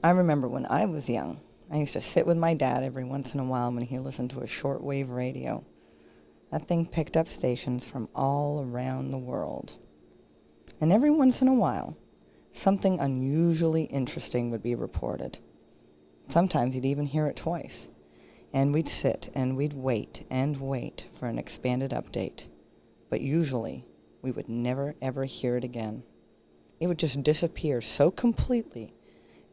I remember when I was young, I used to sit with my dad every once in a while when he listened to a shortwave radio. That thing picked up stations from all around the world. And every once in a while, something unusually interesting would be reported. Sometimes you'd even hear it twice. And we'd sit and we'd wait and wait for an expanded update. But usually, we would never ever hear it again. It would just disappear so completely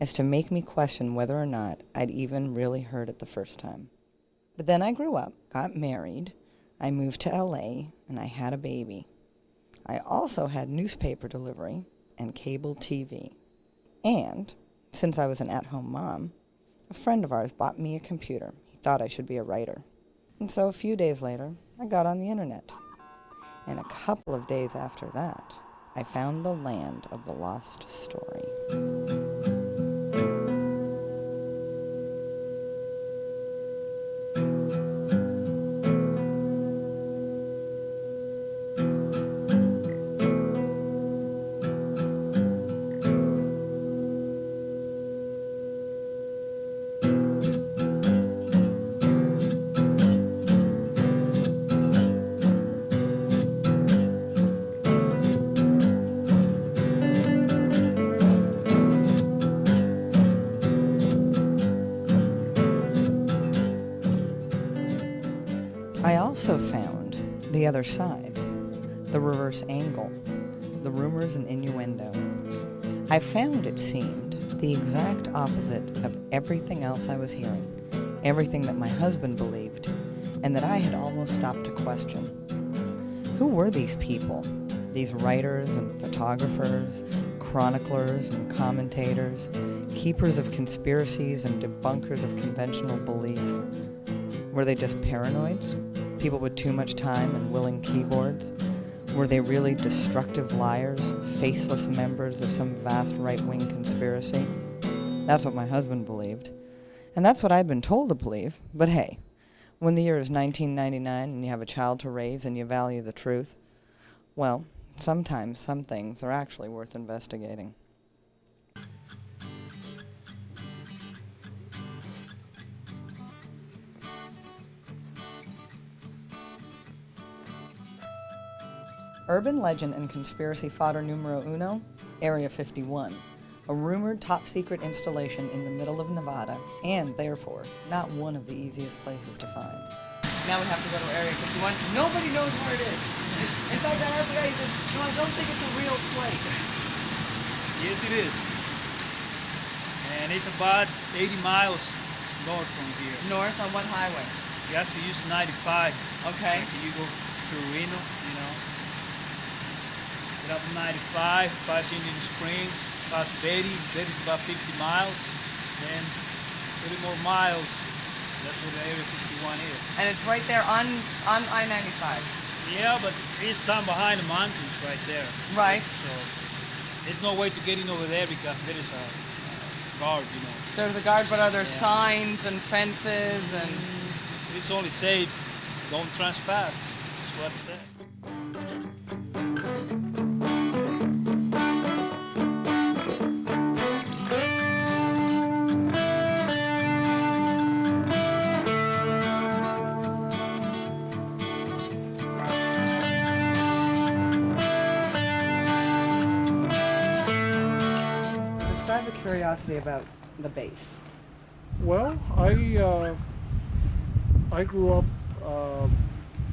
as to make me question whether or not I'd even really heard it the first time. But then I grew up, got married, I moved to LA, and I had a baby. I also had newspaper delivery and cable TV. And, since I was an at-home mom, a friend of ours bought me a computer. He thought I should be a writer. And so a few days later, I got on the internet. And a couple of days after that, I found the land of the lost story. I also found the other side, the reverse angle, the rumors and innuendo. I found, it seemed, the exact opposite of everything else I was hearing, everything that my husband believed, and that I had almost stopped to question. Who were these people, these writers and photographers, chroniclers and commentators, keepers of conspiracies and debunkers of conventional beliefs? Were they just paranoids? People with too much time and willing keyboards? Were they really destructive liars, faceless members of some vast right-wing conspiracy? That's what my husband believed. And that's what I'd been told to believe. But hey, when the year is 1999 and you have a child to raise and you value the truth, well, sometimes some things are actually worth investigating. Urban legend and conspiracy fodder numero uno, Area 51, a rumored top-secret installation in the middle of Nevada, and therefore, not one of the easiest places to find. Now we have to go to Area 51. Nobody knows where it is. In fact, I asked the guy, he says, no, I don't think it's a real place. Yes, it is. And it's about 80 miles north from here. North on what highway? You have to use 95. Okay. You go through Reno, you know. Get up 95, pass Indian Springs, pass Betty. Betty's about 50 miles. Then 30 more miles. That's where the Area 51 is. And it's right there on I-95. Yeah, but it's down behind the mountains right there. Right. So there's no way to get in over there because there is a guard, you know. There's a guard, but are there signs and fences and... It's only said, don't trespass. That's what it said. Describe a curiosity about the base. Well, I grew up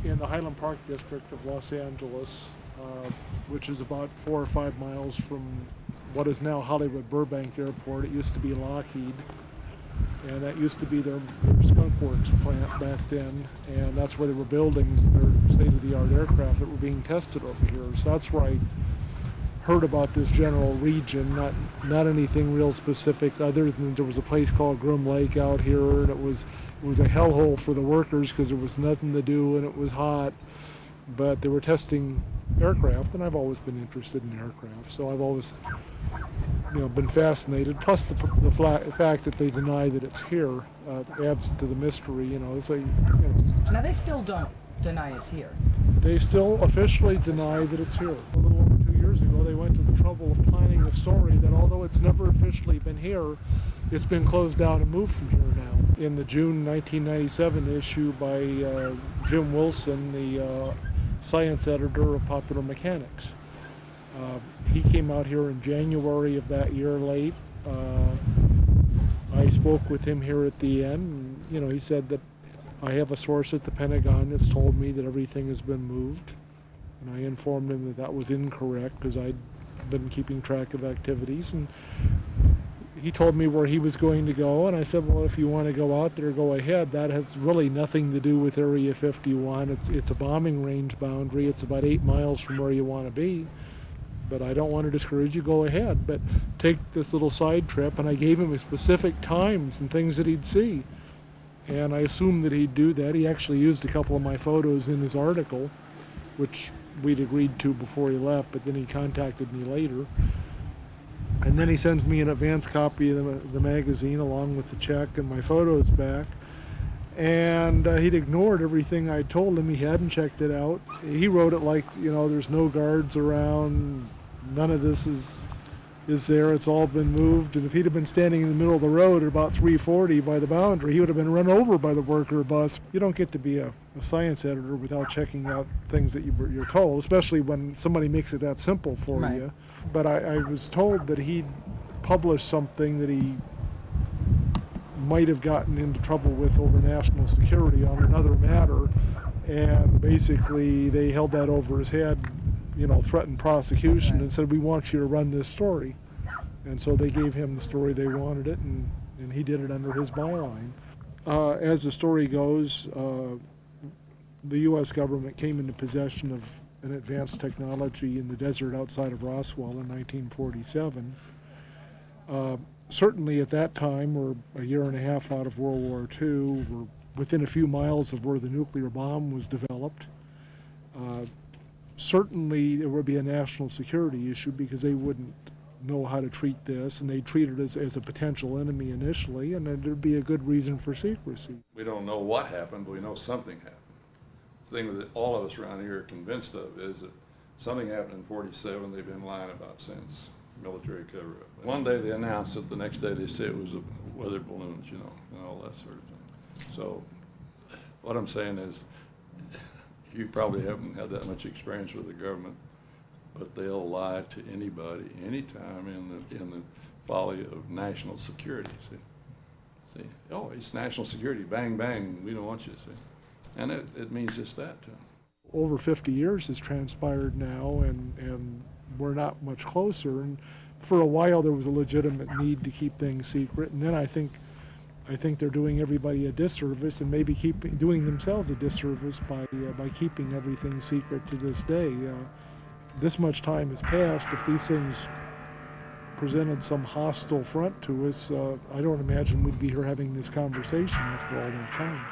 in the Highland Park district of Los Angeles, which is about 4 or 5 miles from what is now Hollywood Burbank Airport. It used to be Lockheed, and that used to be their Skunk Works plant back then, and that's where they were building their state-of-the-art aircraft that were being tested over here. So that's where I heard about this general region, not anything real specific other than there was a place called Groom Lake out here, and it was a hellhole for the workers because there was nothing to do and it was hot, but they were testing aircraft, and I've always been interested in aircraft, so I've always been fascinated. Plus the fact that they deny that it's here adds to the mystery. Now they still don't deny it's here. They still officially deny that it's here. A little over 2 years ago, they went to the trouble of planning a story that although it's never officially been here, It's been closed down and moved from here now. In the June 1997 issue by Jim Wilson, the science editor of Popular Mechanics. He came out here in January of that year late. I spoke with him here at the end. And, he said that I have a source at the Pentagon that's told me that everything has been moved. And I informed him that that was incorrect because I'd been keeping track of activities. And he told me where he was going to go, and I said, well, if you want to go out there, go ahead. That has really nothing to do with Area 51. It's a bombing range boundary. It's about 8 miles from where you want to be. But I don't want to discourage you, go ahead. But take this little side trip, and I gave him specific times and things that he'd see. And I assumed that he'd do that. He actually used a couple of my photos in his article, which we'd agreed to before he left, but then he contacted me later. And then he sends me an advance copy of the magazine along with the check and my photos back. And he'd ignored everything I told him. He hadn't checked it out. He wrote it like, there's no guards around, none of this is there, it's all been moved. And if he'd have been standing in the middle of the road at about 3:40 by the boundary, he would have been run over by the worker bus. You don't get to be a science editor without checking out things that you're told, especially when somebody makes it that simple for Right. you. But I was told that he'd published something that he might have gotten into trouble with over national security on another matter, and basically they held that over his head, threatened prosecution, Right. and said, we want you to run this story. And so they gave him the story they wanted it, and he did it under his byline. As the story goes, the U.S. government came into possession of an advanced technology in the desert outside of Roswell in 1947. Certainly at that time, we're a year and a half out of World War II. We're within a few miles of where the nuclear bomb was developed. Certainly there would be a national security issue because they wouldn't know how to treat this, and they treat it as a potential enemy initially, and then there'd be a good reason for secrecy. We don't know what happened, but we know something happened. The thing that all of us around here are convinced of is that something happened in 47 they've been lying about since, military cover-up. One day they announced it, the next day they said it was weather balloons, and all that sort of thing. So what I'm saying is, you probably haven't had that much experience with the government, but they'll lie to anybody, anytime in the folly of national security. See, oh, it's national security, bang, bang, we don't want you to see. And it means just that to them. Over 50 years has transpired now, and we're not much closer. And for a while there was a legitimate need to keep things secret, and then I think they're doing everybody a disservice, and maybe doing themselves a disservice by keeping everything secret to this day. This much time has passed. If these things presented some hostile front to us, I don't imagine we'd be here having this conversation after all that time.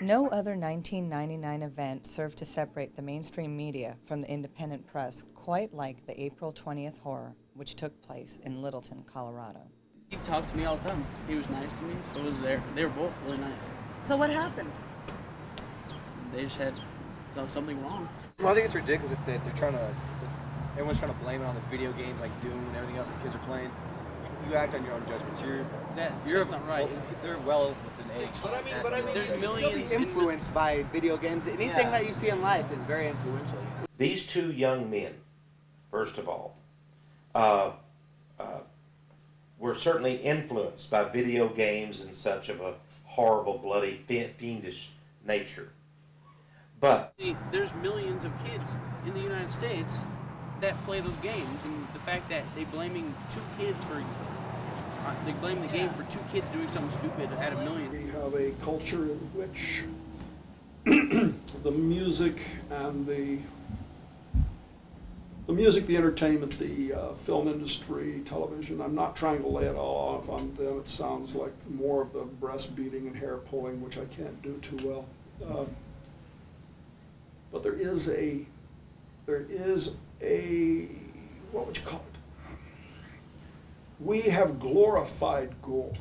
No other 1999 event served to separate the mainstream media from the independent press quite like the April 20th horror, which took place in Littleton, Colorado. He talked to me all the time. He was nice to me, so was there. They were both really nice. So what happened? They just had something wrong. Well, I think it's ridiculous that everyone's trying to blame it on the video games like Doom and everything else the kids are playing. You act on your own judgments. That's not right. They're well within age. But I mean, There's you millions can still be influenced by video games. Anything that you see in life is very influential. These two young men, first of all, were certainly influenced by video games and such of a horrible, bloody, fiendish nature. But there's millions of kids in the United States that play those games, and the fact that they blaming the game for two kids doing something stupid out of millions. We have a culture in which the music and the music, the entertainment, the film industry, television. I'm not trying to lay it all off on them. It sounds like more of the breast beating and hair pulling, which I can't do too well. But there is a, what would you call it? We have glorified gore.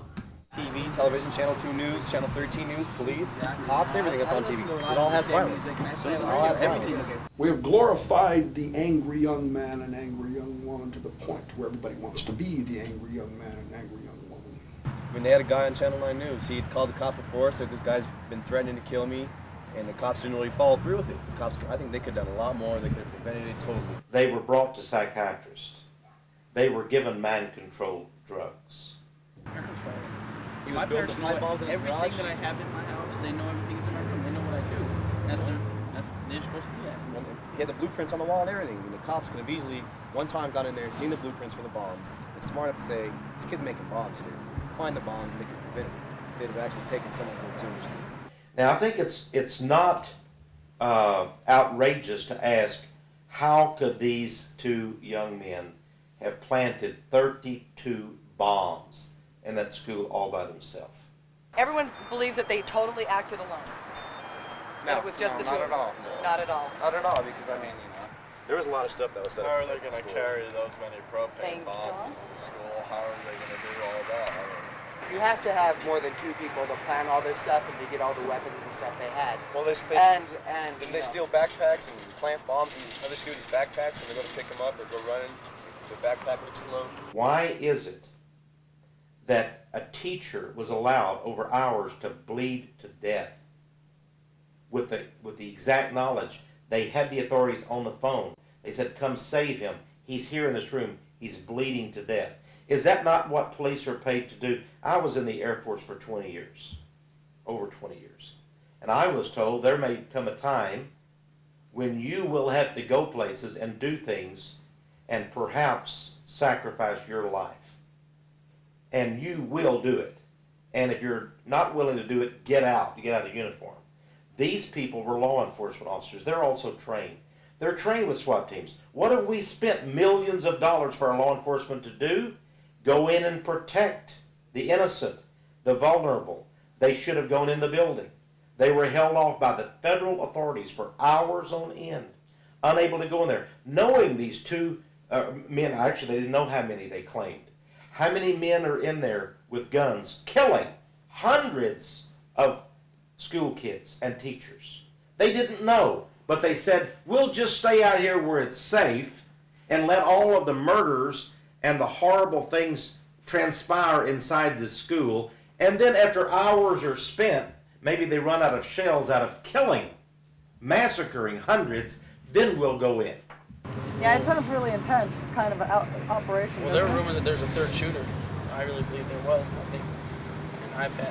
TV, television, Channel 2 News, Channel 13 News, police, cops, everything that's on TV. Because it all has violence. So it all has violence. We have glorified the angry young man and angry young woman to the point where everybody wants to be the angry young man and angry young woman. When they had a guy on Channel 9 News, he had called the cops before, said this guy's been threatening to kill me, and the cops didn't really follow through with it. The cops, I think they could have done a lot more. They could have prevented it totally. They were brought to psychiatrists. They were given mind-controlled drugs. He My was building parents the know pipe bombs in his everything garage. that I have in my house. They know everything that's in my room. They know what I do. They're supposed to do that. He had the blueprints on the wall and everything. I mean, the cops could have easily, one time, got in there and seen the blueprints for the bombs. And smart enough to say, this kid's making bombs here. Find the bombs and they could prevent it if they'd have actually taken someone seriously. Now, I think it's not outrageous to ask, how could these two young men have planted 32 bombs in that school all by themselves? Everyone believes that they totally acted alone. No, It was just the two not of at all. them. Not at all. Not at all, because I mean, there was a lot of stuff that was said. How are they going to carry those many propane Thank bombs God. into the school? How are they going to do all that? I mean, You have to have more than two people to plan all this stuff and to get all the weapons and stuff they had. Well, they And didn't they steal backpacks and plant bombs in other students' backpacks and they go to pick them up or go running? Their backpack would explode. Why is it that a teacher was allowed over hours to bleed to death with the exact knowledge they had the authorities on the phone? They said, come save him. He's here in this room. He's bleeding to death. Is that not what police are paid to do? I was in the Air Force for 20 years, over 20 years. And I was told there may come a time when you will have to go places and do things and perhaps sacrifice your life. And you will do it. And if you're not willing to do it, get out. You get out of uniform. These people were law enforcement officers. They're also trained. They're trained with SWAT teams. What have we spent millions of dollars for our law enforcement to do? Go in and protect the innocent, the vulnerable. They should have gone in the building. They were held off by the federal authorities for hours on end, unable to go in there, knowing these two men. Actually, they didn't know how many they claimed. How many men are in there with guns, killing hundreds of school kids and teachers? They didn't know, but they said, we'll just stay out here where it's safe and let all of the murders and the horrible things transpire inside the school. And then after hours are spent, maybe they run out of shells out of killing, massacring hundreds, then we'll go in. Yeah, it sounds really intense. It's kind of an operation. Well, there are rumors that there's a third shooter. I really believe there was. I think,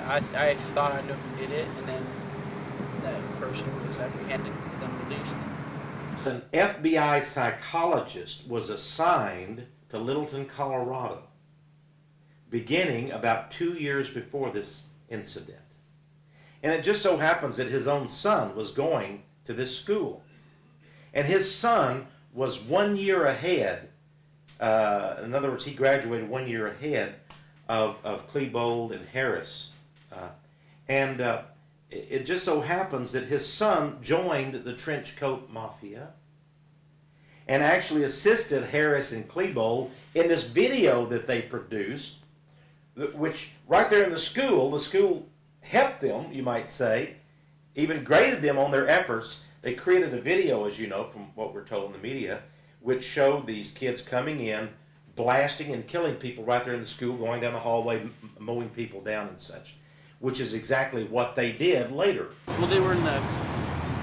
and I thought I knew who did it, and then that person was apprehended and then released. An FBI psychologist was assigned to Littleton, Colorado, beginning about 2 years before this incident. And it just so happens that his own son was going to this school. And his son was 1 year ahead, in other words, he graduated 1 year ahead of Klebold and Harris. It just so happens that his son joined the trench coat mafia and actually assisted Harris and Klebold in this video that they produced, which right there in the school helped them, you might say, even graded them on their efforts. They created a video, as you know, from what we're told in the media, which showed these kids coming in, blasting and killing people right there in the school, going down the hallway, mowing people down and such, which is exactly what they did later. Well, they were in the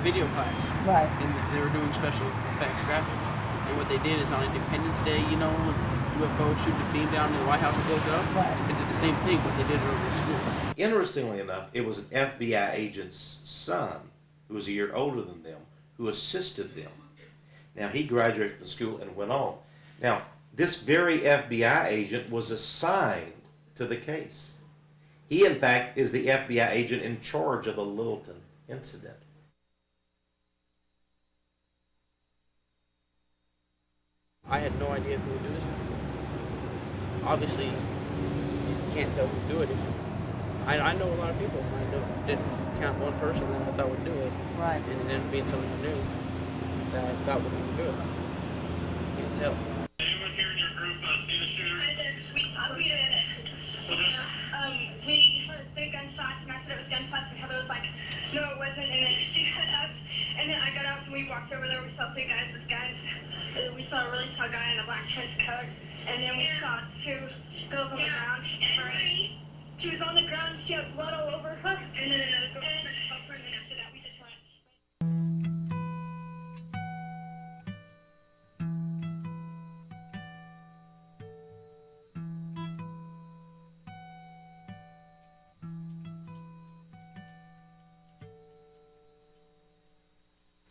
video class. Right. And they were doing special effects graphics. And what they did is on Independence Day, you know, when UFO shoots a beam down in the White House and blows it up, Right. they did the same thing, but they did it over the school. Interestingly enough, it was an FBI agent's son, who was a year older than them, who assisted them. Now, he graduated from school and went on. Now, this very FBI agent was assigned to the case. He, in fact, is the FBI agent in charge of the Littleton incident. I had no idea who would do this before. Obviously, you can't tell who would do it. I know a lot of people. I didn't count one person that I thought would do it. Right. And it ended up being someone I knew that I thought would do it. You can't tell. Anyone here in your group see the shooter? I did. We did. We heard big gunshots, and I said it was gunshots, and Heather was like, no, it wasn't, and then she got up, and then I got up, and we walked over there, we saw two guys with guns, and we saw a really tall guy in a black trench coat, and then we saw two girls on the ground. She was on the ground, she had blood all over her, and then another girl tried to help her, and then after that, we just went.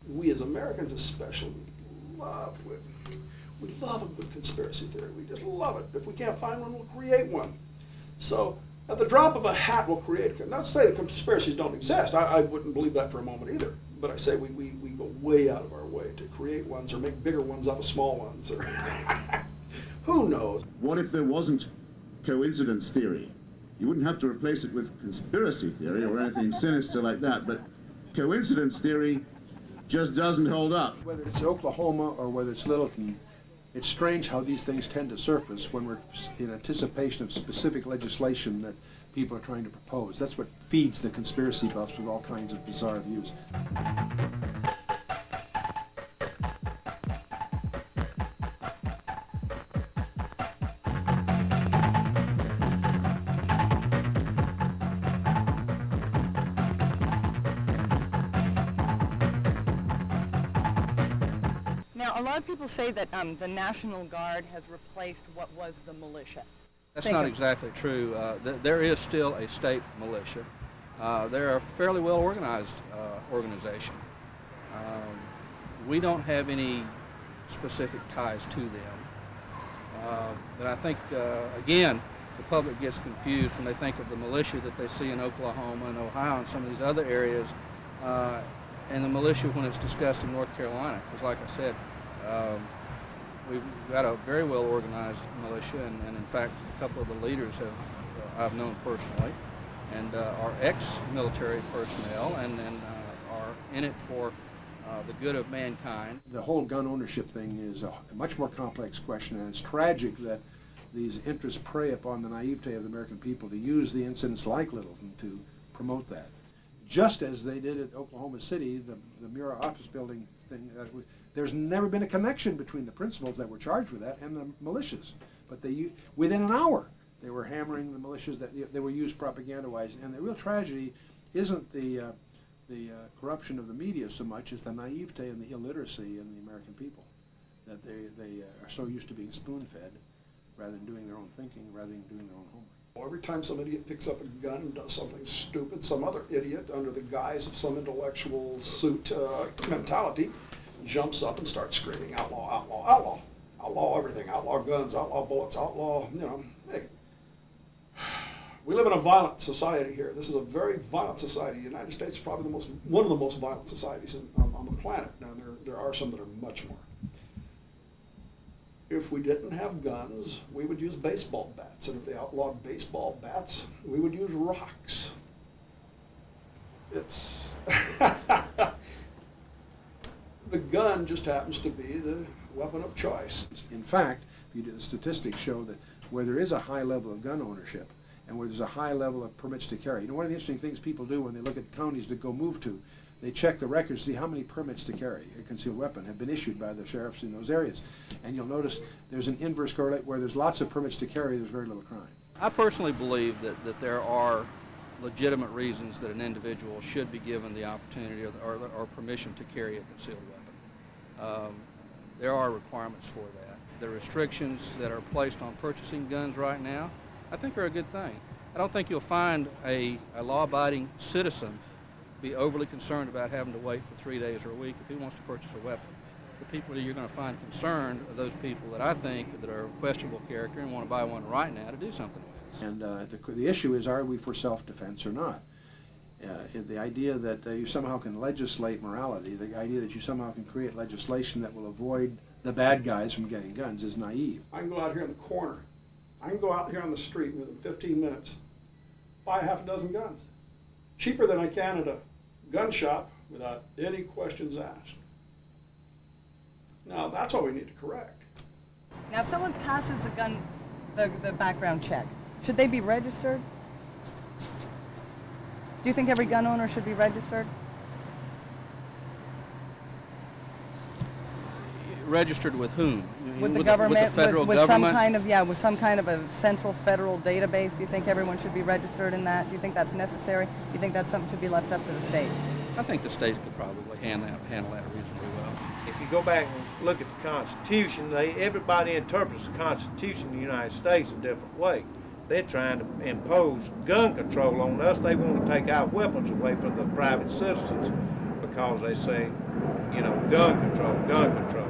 We as Americans especially we love a good conspiracy theory. We just love it. If we can't find one, we'll create one. So at the drop of a hat, we'll create it. Not to say that conspiracies don't exist. I wouldn't believe that for a moment either. But I say we go way out of our way to create ones or make bigger ones out of small ones. Or who knows? What if there wasn't coincidence theory? You wouldn't have to replace it with conspiracy theory or anything sinister like that, but coincidence theory just doesn't hold up. Whether it's Oklahoma or whether it's Littleton, it's strange how these things tend to surface when we're in anticipation of specific legislation that people are trying to propose. That's what feeds the conspiracy buffs with all kinds of bizarre views. Now, a lot of people say that the National Guard has replaced what was the militia. That's not exactly true. There is still a state militia. They're a fairly well organized organization. We don't have any specific ties to them. But I think, again, the public gets confused when they think of the militia that they see in Oklahoma and Ohio and some of these other areas, and the militia when it's discussed in North Carolina. Because like I said, we've got a very well organized militia, and in fact, a couple of the leaders I've known personally, and are ex-military personnel, and are in it for the good of mankind. The whole gun ownership thing is a much more complex question, and it's tragic that these interests prey upon the naivete of the American people to use the incidents like Littleton to promote that. Just as they did at Oklahoma City, the Mura office building thing, there's never been a connection between the principals that were charged with that and the militias. But within an hour, they were hammering the militias that they were used propaganda-wise. And the real tragedy isn't the corruption of the media so much as the naivete and the illiteracy in the American people, that they are so used to being spoon-fed rather than doing their own thinking, rather than doing their own homework. Every time some idiot picks up a gun and does something stupid, some other idiot, under the guise of some intellectual suit mentality, jumps up and starts screaming, outlaw, outlaw, outlaw, outlaw everything, outlaw guns, outlaw bullets, outlaw, hey. We live in a violent society here. This is a very violent society. The United States is probably one of the most violent societies on the planet. Now, there are some that are much more. If we didn't have guns, we would use baseball bats. And if they outlawed baseball bats, we would use rocks. It's... The gun just happens to be the weapon of choice. In fact, the statistics show that where there is a high level of gun ownership and where there's a high level of permits to carry, one of the interesting things people do when they look at counties to go move to, they check the records to see how many permits to carry a concealed weapon have been issued by the sheriffs in those areas. And you'll notice there's an inverse correlate where there's lots of permits to carry, there's very little crime. I personally believe that there are legitimate reasons that an individual should be given the opportunity or permission to carry a concealed weapon. There are requirements for that. The restrictions that are placed on purchasing guns right now, I think are a good thing. I don't think you'll find a law-abiding citizen be overly concerned about having to wait for 3 days or a week if he wants to purchase a weapon. The people that you're going to find concerned are those people that I think that are of questionable character and want to buy one right now to do something with. And the issue is, are we for self-defense or not? The idea that you somehow can legislate morality, the idea that you somehow can create legislation that will avoid the bad guys from getting guns is naive. I can go out here in the corner. I can go out here on the street within 15 minutes, buy half a dozen guns. Cheaper than I can at a gun shop without any questions asked. Now, that's what we need to correct. Now, if someone passes the background check, should they be registered? Do you think every gun owner should be registered? Registered with whom? With the government, with the federal with government? with some kind of a central federal database. Do you think everyone should be registered in that? Do you think that's necessary? Do you think that's something should be left up to the states? I think the states could probably handle that reasonably well. If you go back and look at the Constitution, everybody interprets the Constitution in the United States a different way. They're trying to impose gun control on us. They want to take our weapons away from the private citizens because they say, you know, gun control, gun control.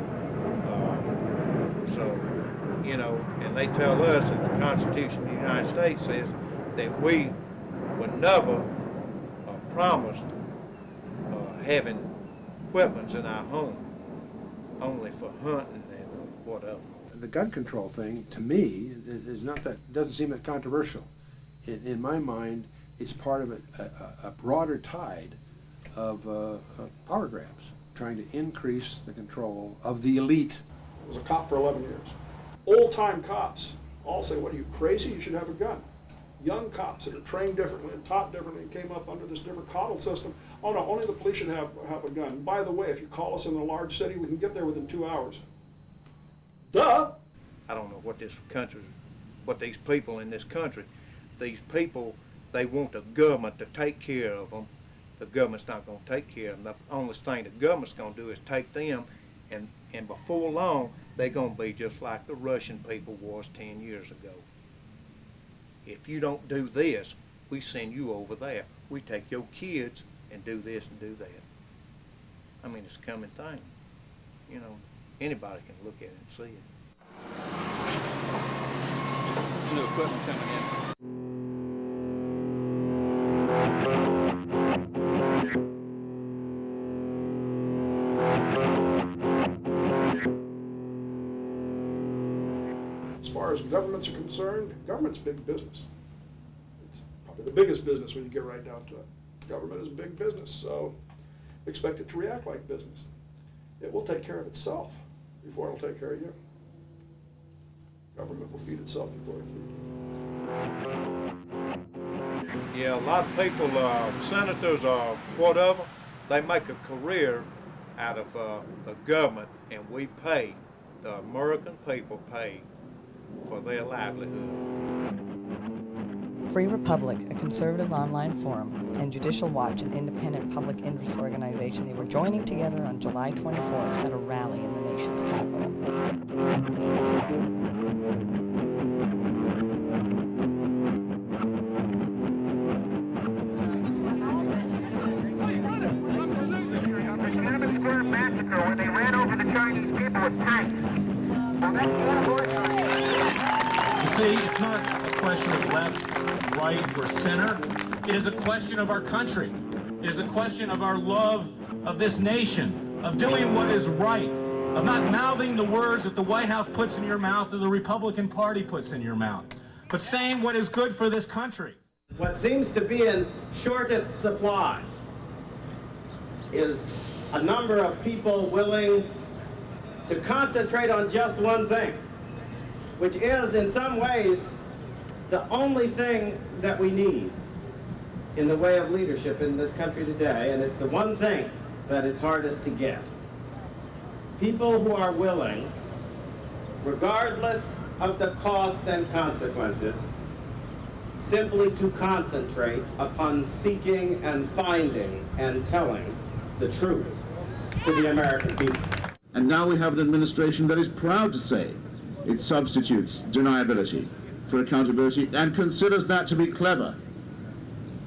And they tell us that the Constitution of the United States says that we were never promised having weapons in our home, only for hunting and whatever. The gun control thing, to me, doesn't seem that controversial. In my mind, it's part of a broader tide of power grabs, trying to increase the control of the elite. I was a cop for 11 years. Old-time cops all say, what are you, crazy? You should have a gun. Young cops that are trained differently and taught differently and came up under this different coddle system. Oh no, only the police should have a gun. By the way, if you call us in a large city, we can get there within 2 hours. Duh! I don't know what these people in this country, these people, they want the government to take care of them. The government's not going to take care of them. The only thing the government's going to do is take them, and before long, they're going to be just like the Russian people was 10 years ago. If you don't do this, we send you over there. We take your kids and do this and do that. I mean, it's a coming thing. You know, anybody can look at it and see it. There's new equipment coming in. As far as governments are concerned, government's big business. It's probably the biggest business when you get right down to it. Government is big business, so expect it to react like business. It will take care of itself before it'll take care of you. Government will feed itself before it feeds you. Yeah, a lot of people, senators or whatever, they make a career out of the government, and we pay, the American people pay for their livelihood. Free Republic, a conservative online forum, and Judicial Watch, an independent public interest organization, they were joining together on July 24th at a rally in the nation's capital. Massacre when they ran over the Chinese people with tanks. You see, it's not a question of left, right, or center. It is a question of our country. It is a question of our love of this nation, of doing what is right, of not mouthing the words that the White House puts in your mouth or the Republican Party puts in your mouth, but saying what is good for this country. What seems to be in shortest supply is a number of people willing to concentrate on just one thing, which is in some ways the only thing that we need in the way of leadership in this country today, and it's the one thing that it's hardest to get. People who are willing, regardless of the cost and consequences, simply to concentrate upon seeking and finding and telling the truth to the American people. And now we have an administration that is proud to say it substitutes deniability for accountability and considers that to be clever,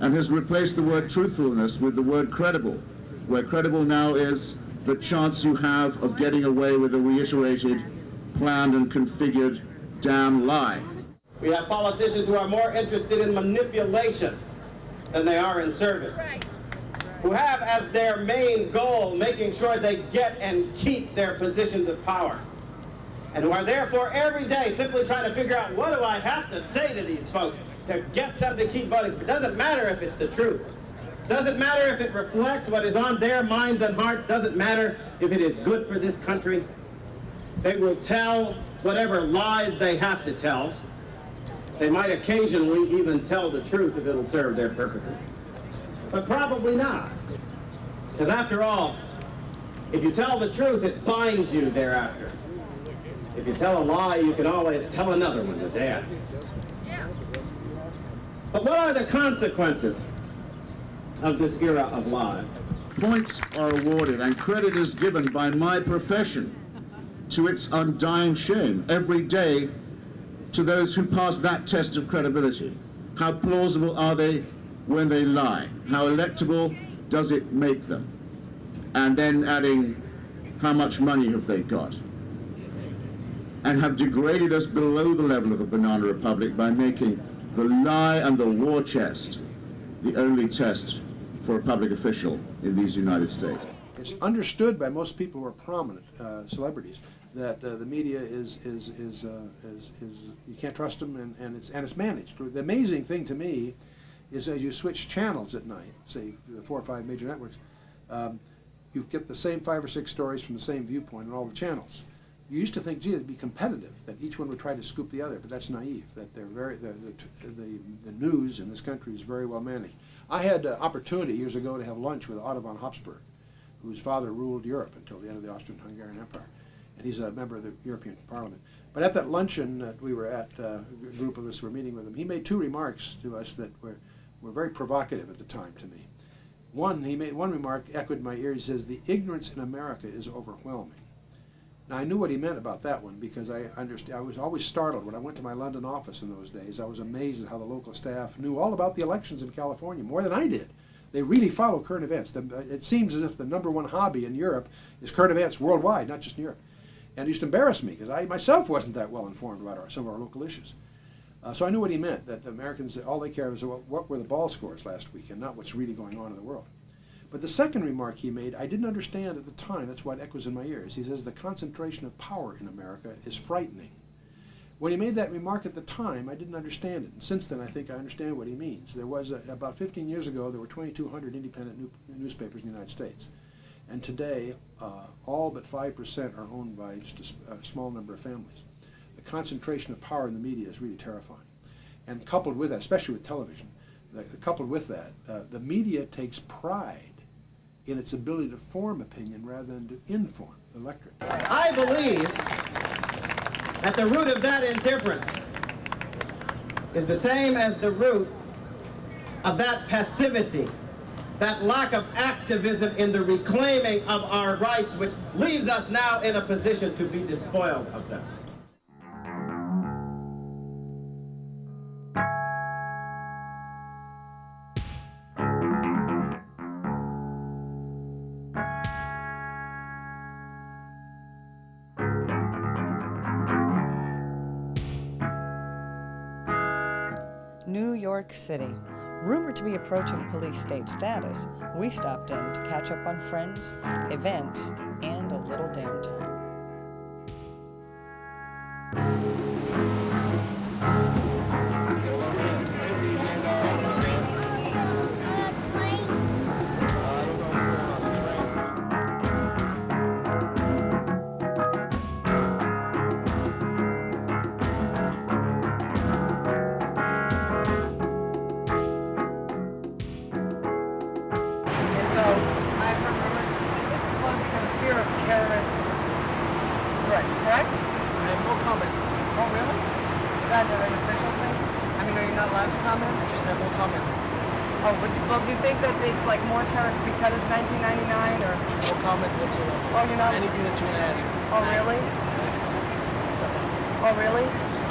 and has replaced the word truthfulness with the word credible, where credible now is the chance you have of getting away with a reiterated, planned and configured damn lie. We have politicians who are more interested in manipulation than they are in service, who have as their main goal making sure they get and keep their positions of power. and who are therefore every day simply trying to figure out, what do I have to say to these folks to get them to keep voting? It doesn't matter if it's the truth. Doesn't matter if it reflects what is on their minds and hearts. Doesn't matter if it is good for this country. They will tell whatever lies they have to tell. They might occasionally even tell the truth if it'll serve their purposes. But probably not. Because after all, if you tell the truth, it binds you thereafter. If you tell a lie, you can always tell another one the day after. But what are the consequences of this era of lies? Points are awarded and credit is given by my profession to its undying shame every day to those who pass that test of credibility. How plausible are they when they lie? How electable does it make them? And then adding, how much money have they got? And have degraded us below the level of a banana republic by making the lie and the war chest the only test for a public official in these United States. It's understood by most people who are prominent celebrities that the media is you can't trust them, and it's managed. The amazing thing to me is as you switch channels at night, say the 4 or 5 major networks, you get the same 5 or 6 stories from the same viewpoint on all the channels. You used to think, gee, it'd be competitive, that each one would try to scoop the other, but that's naive. That they're the news in this country is very well managed. I had opportunity years ago to have lunch with Otto von Habsburg, whose father ruled Europe until the end of the Austrian-Hungarian Empire, and he's a member of the European Parliament. But at that luncheon that we were at, a group of us were meeting with him, he made 2 remarks to us that were very provocative at the time to me. He made one remark, echoed in my ear. He says, "The ignorance in America is overwhelming." Now, I knew what he meant about that one because I was always startled when I went to my London office in those days. I was amazed at how the local staff knew all about the elections in California, more than I did. They really follow current events. It seems as if the #1 hobby in Europe is current events worldwide, not just in Europe. And it used to embarrass me because I myself wasn't that well informed about some of our local issues. So I knew what he meant, that Americans, all they care about is what were the ball scores last week and not what's really going on in the world. But the second remark he made, I didn't understand at the time. That's why it echoes in my ears. He says the concentration of power in America is frightening. When he made that remark at the time, I didn't understand it. And since then, I think I understand what he means. There was, about 15 years ago, there were 2,200 independent newspapers in the United States. And today, all but 5% are owned by just a small number of families. The concentration of power in the media is really terrifying. And coupled with that, especially with television, coupled with that, the media takes pride in its ability to form opinion rather than to inform the electorate. I believe that the root of that indifference is the same as the root of that passivity, that lack of activism in the reclaiming of our rights, which leaves us now in a position to be despoiled of them. New York City. Rumored to be approaching police state status, we stopped in to catch up on friends, events, and a little downtime.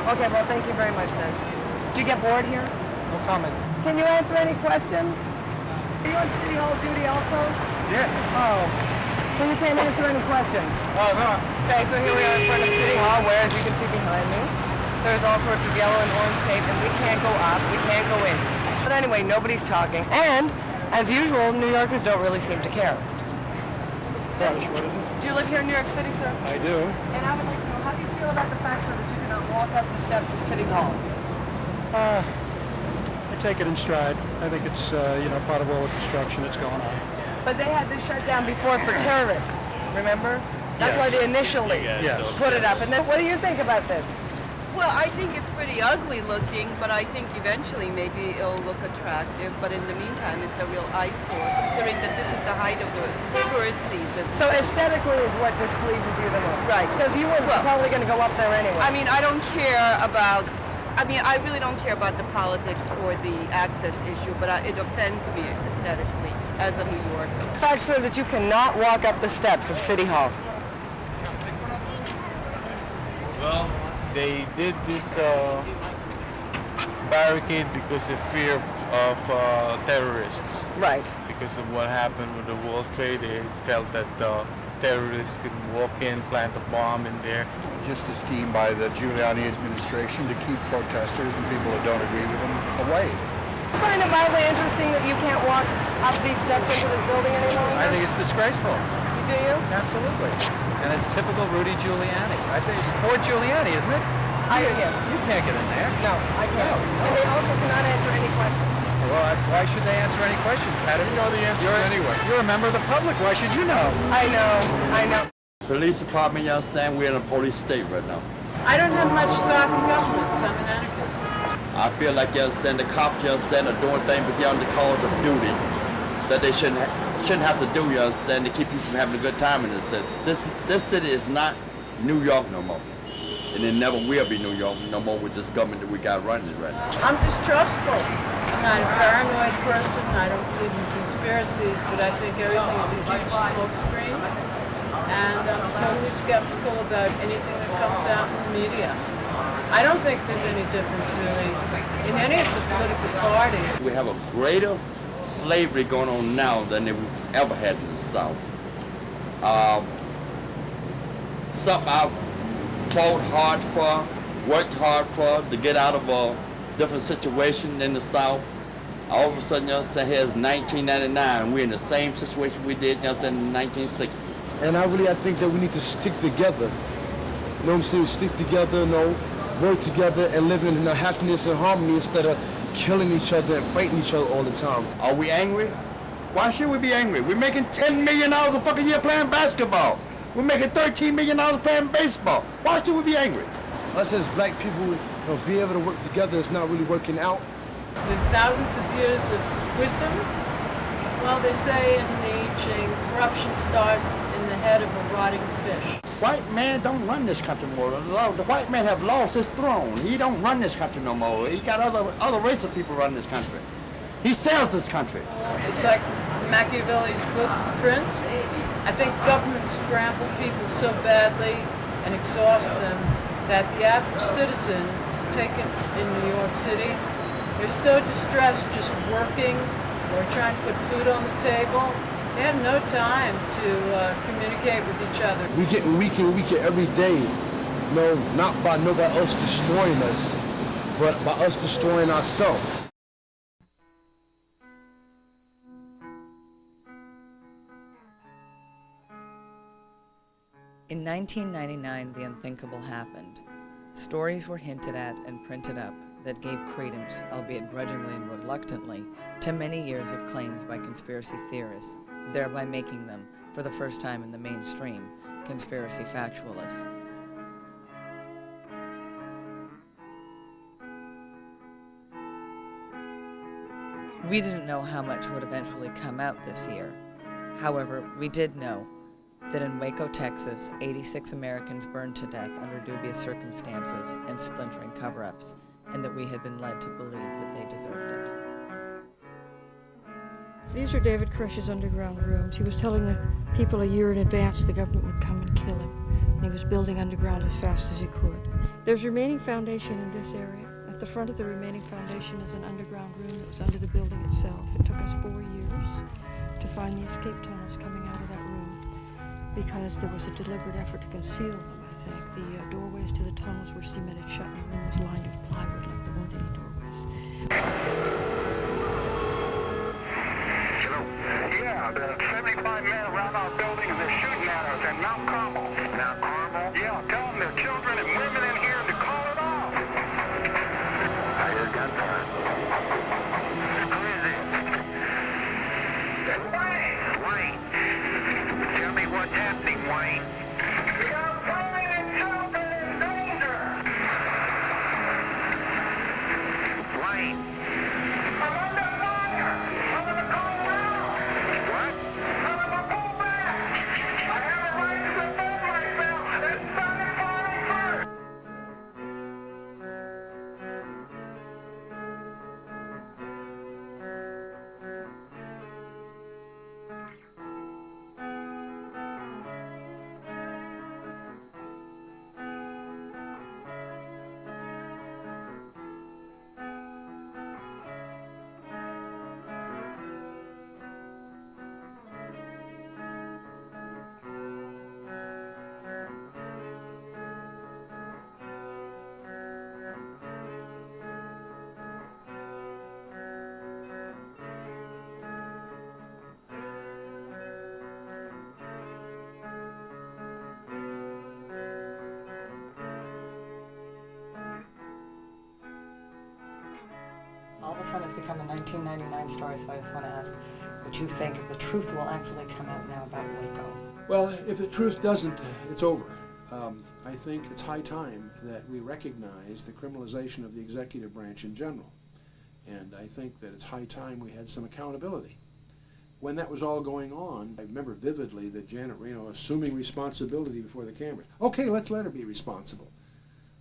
Okay, well, thank you very much then. Did you get bored here? No comment. Can you answer any questions? Are you on City Hall duty also? Yes. Oh. So you can't answer any questions? Oh, no. Okay, so here we are in front of City Hall, where, as you can see behind me, there's all sorts of yellow and orange tape, and we can't go up, we can't go in. But anyway, nobody's talking. And, as usual, New Yorkers don't really seem to care. Gosh, what is it? Do you live here in New York City, sir? I do. And I would like to know, how do you feel feel about the fact that you cannot walk up the steps of City Hall? I take it in stride. I think it's, part of all the construction that's going on. But they had this shut down before for terrorists, remember? That's why they initially put it up. And then what do you think about this? Well, I think it's pretty ugly looking, but I think eventually maybe it'll look attractive. But in the meantime, it's a real eyesore, considering that this is the height of the tourist season. So aesthetically is what displeases you the most? Right. Because you were probably going to go up there anyway. I mean, I really don't care about the politics or the access issue, but it offends me aesthetically as a New Yorker. The fact, sir, that you cannot walk up the steps of City Hall. Well, they did this barricade because of fear of terrorists. Right. Because of what happened with the World Trade, they felt that terrorists could walk in, plant a bomb in there. Just a scheme by the Giuliani administration to keep protesters and people that don't agree with them away. I find it mildly interesting that you can't walk up these steps into this building any longer. I think it's disgraceful. Do you? Absolutely. And it's typical Rudy Giuliani. I think it's Fort Giuliani, isn't it? You can't get in there. No, I can't. No. And they also cannot answer any questions. Well, why should they answer any questions, Adam? You know the answer anyway. You're a member of the public. Why should you know? I know. Police department, you understand, we're in a police state right now. I don't have much stock in government, so I'm an anarchist. I feel like, you understand, the cops, you understand, are doing things beyond the cause of duty that they shouldn't have to do, you understand, to keep you from having a good time in this city. This city is not New York no more. And it never will be New York no more with this government that we got running it right now. I'm distrustful. I'm not a paranoid person. I don't believe in conspiracies, but I think everything is a huge smokescreen. And I'm totally skeptical about anything that comes out in the media. I don't think there's any difference really in any of the political parties. We have a greater slavery going on now than we've ever had in the South. Something I've fought hard for, worked hard for to get out of a different situation in the South. All of a sudden, you understand, here's 1999, we're in the same situation we did, you understand, in the 1960s. And I think that we need to stick together. You know what I'm saying? Stick together, work together and live in happiness and harmony instead of killing each other and fighting each other all the time. Are we angry? Why should we be angry? We're making $10 million a fucking year playing basketball. We're making $13 million playing baseball. Why should we be angry? Us as black people, be able to work together is not really working out. With thousands of years of wisdom, well, they say in the I Ching, corruption starts in the head of a rotting fish. White man don't run this country more. The white man have lost his throne. He don't run this country no more. He got other race of people running this country. He sells this country. It's like Machiavelli's blueprints. I think governments scramble people so badly and exhaust them that the average citizen, taken in New York City, they're so distressed just working or trying to put food on the table. They have no time to communicate with each other. We're getting weaker and weaker every day. No, not by nobody else destroying us, but by us destroying ourselves. In 1999, the unthinkable happened. Stories were hinted at and printed up that gave credence, albeit grudgingly and reluctantly, to many years of claims by conspiracy theorists, thereby making them, for the first time in the mainstream, conspiracy factualists. We didn't know how much would eventually come out this year. However, we did know that in Waco, Texas, 86 Americans burned to death under dubious circumstances and splintering cover-ups, and that we had been led to believe that they deserved it. These are David Koреш's underground rooms. He was telling the people a year in advance the government would come and kill him, and he was building underground as fast as he could. There's remaining foundation in this area. At the front of the remaining foundation is an underground room that was under the building itself. It took us 4 years to find the escape tunnels coming out of that room because there was a deliberate effort to conceal them, I think. The doorways to the tunnels were cemented shut and the room was lined with plywood like there weren't any doorways. Yeah, the 75 men around our building and they're shooting at us at Mount Carmel. Mount Carmel? Yeah, tell them they're children and women. son has become a 1999 story, so I just want to ask what you think if the truth will actually come out now about Waco. Well, if the truth doesn't, it's over. I think it's high time that we recognize the criminalization of the executive branch in general. And I think that it's high time we had some accountability. When that was all going on, I remember vividly that Janet Reno assuming responsibility before the cameras. Okay, let's let her be responsible.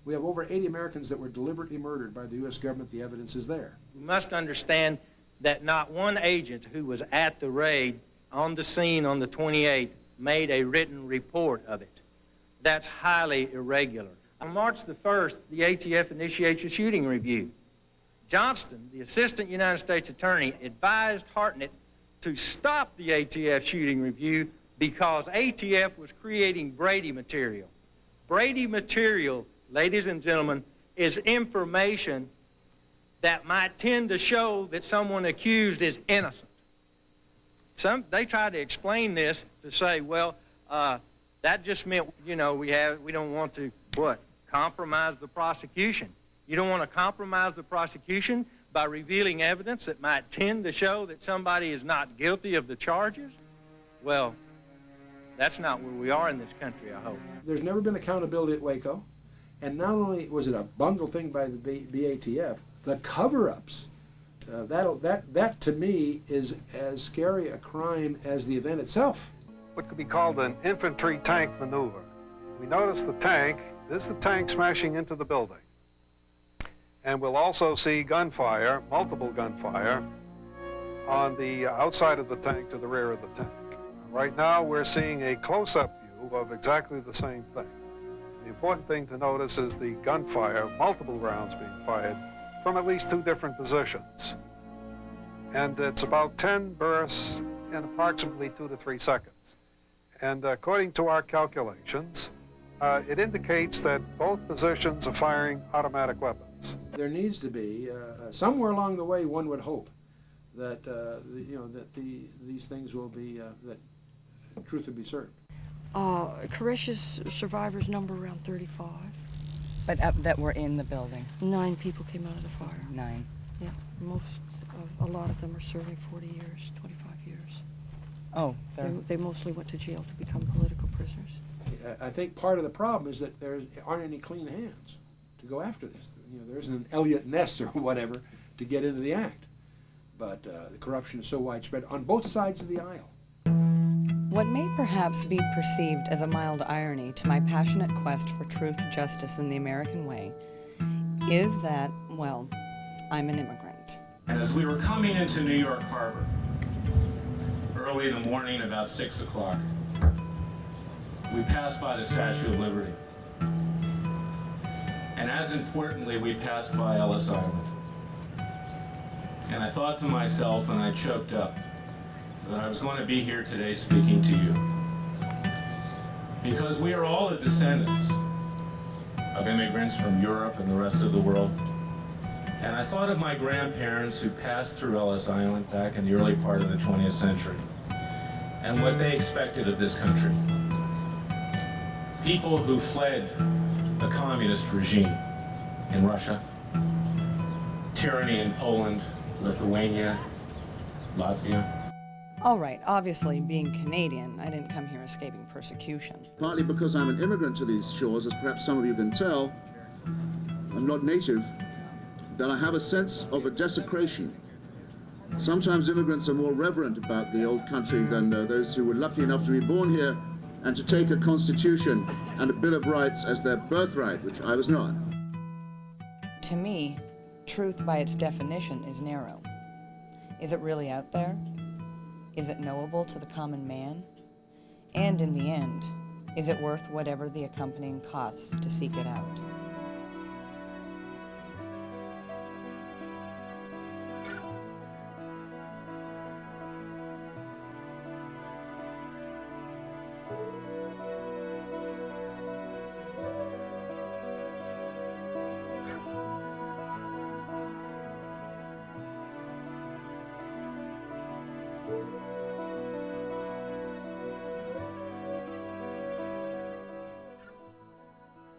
We have over 80 Americans that were deliberately murdered by the U.S. government. The evidence is there. We must understand that not one agent who was at the raid on the scene on the 28th made a written report of it. That's highly irregular. On March the 1st, the ATF initiates a shooting review. Johnston, the assistant United States attorney, advised Hartnett to stop the ATF shooting review because ATF was creating Brady material. Brady material, ladies and gentlemen, is information that might tend to show that someone accused is innocent. They tried to explain this to say, well, that just meant, you know, we don't want to, compromise the prosecution. You don't want to compromise the prosecution by revealing evidence that might tend to show that somebody is not guilty of the charges? Well, that's not where we are in this country, I hope. There's never been accountability at Waco, and not only was it a bungled thing by the BATF, the cover-ups, that to me is as scary a crime as the event itself. What could be called an infantry tank maneuver. We notice the tank, this is the tank smashing into the building. And we'll also see gunfire, multiple gunfire, on the outside of the tank to the rear of the tank. Right now we're seeing a close-up view of exactly the same thing. The important thing to notice is the gunfire, multiple rounds being fired from at least 2 different positions. And it's about 10 bursts in approximately 2 to 3 seconds. And according to our calculations, it indicates that both positions are firing automatic weapons. There needs to be, somewhere along the way, one would hope that, these things will be, that truth will be served. Koresh's survivors number around 35. But that were in the building? 9 people came out of the fire. 9. Yeah, a lot of them are serving 40 years, 25 years. Oh, they mostly went to jail to become political prisoners. I think part of the problem is that there aren't any clean hands to go after this. You know, there isn't an Elliot Ness or whatever to get into the act. But the corruption is so widespread on both sides of the aisle. What may perhaps be perceived as a mild irony to my passionate quest for truth, justice, and the American way is that, well, I'm an immigrant. And as we were coming into New York Harbor, early in the morning, about 6 o'clock, we passed by the Statue of Liberty. And as importantly, we passed by Ellis Island. And I thought to myself, and I choked up, that I was going to be here today speaking to you. Because we are all the descendants of immigrants from Europe and the rest of the world. And I thought of my grandparents who passed through Ellis Island back in the early part of the 20th century and what they expected of this country. People who fled the communist regime in Russia, tyranny in Poland, Lithuania, Latvia. All right, obviously, being Canadian, I didn't come here escaping persecution. Partly because I'm an immigrant to these shores, as perhaps some of you can tell, I'm not native, that I have a sense of a desecration. Sometimes immigrants are more reverent about the old country than those who were lucky enough to be born here and to take a constitution and a Bill of Rights as their birthright, which I was not. To me, truth by its definition is narrow. Is it really out there? Is it knowable to the common man? And in the end, is it worth whatever the accompanying costs to seek it out?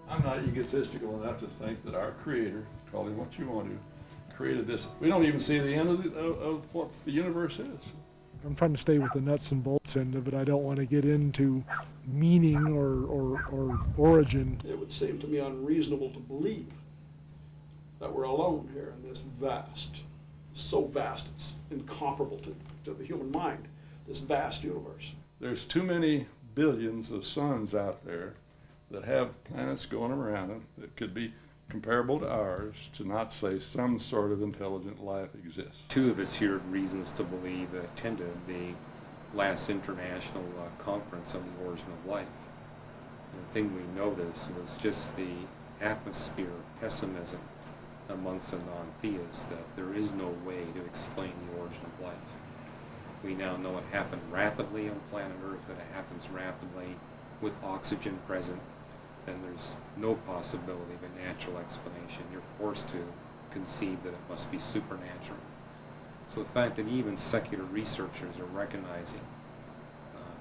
I'm not egotistical enough to think that our Creator, call him what you want to, created this. We don't even see the end of what the universe is. I'm trying to stay with the nuts and bolts end of it. I don't want to get into meaning or origin. It would seem to me unreasonable to believe that we're alone here in this vast, so vast it's incomparable to the human mind, this vast universe. There's too many billions of suns out there that have planets going around them that could be comparable to ours to not say some sort of intelligent life exists. Two of us here had reasons to believe that attended the last international conference on the origin of life. And the thing we noticed was just the atmosphere of pessimism amongst the non-theists, that there is no way to explain the origin of life. We now know it happened rapidly on planet Earth, that it happens rapidly with oxygen present, then there's no possibility of a natural explanation. You're forced to concede that it must be supernatural. So the fact that even secular researchers are recognizing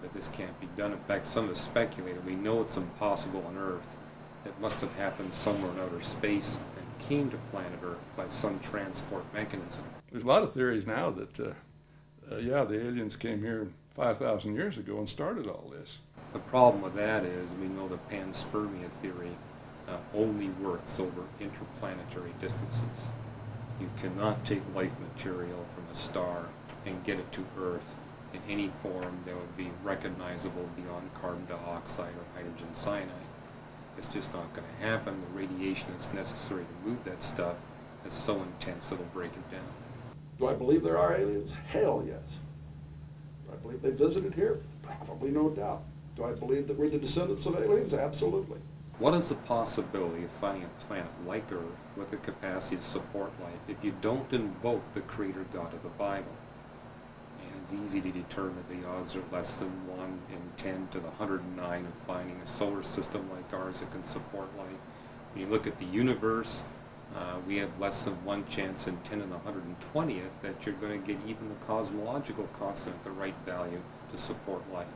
that this can't be done, in fact some have speculated, we know it's impossible on Earth, it must have happened somewhere in outer space and came to planet Earth by some transport mechanism. There's a lot of theories now that, yeah, the aliens came here 5,000 years ago and started all this. The problem with that is we know the panspermia theory only works over interplanetary distances. You cannot take life material from a star and get it to Earth in any form that would be recognizable beyond carbon dioxide or hydrogen cyanide. It's just not going to happen. The radiation that's necessary to move that stuff is so intense it'll break it down. Do I believe there are aliens? Hell yes. Do I believe they visited here? Probably, no doubt. Do I believe that we're the descendants of aliens? Absolutely. What is the possibility of finding a planet like Earth with the capacity to support life if you don't invoke the creator God of the Bible? And it's easy to determine that the odds are less than 1 in 10 to the 109 of finding a solar system like ours that can support life. When you look at the universe, we have less than 1 chance in 10 to the 120th that you're going to get even the cosmological constant at the right value to support life.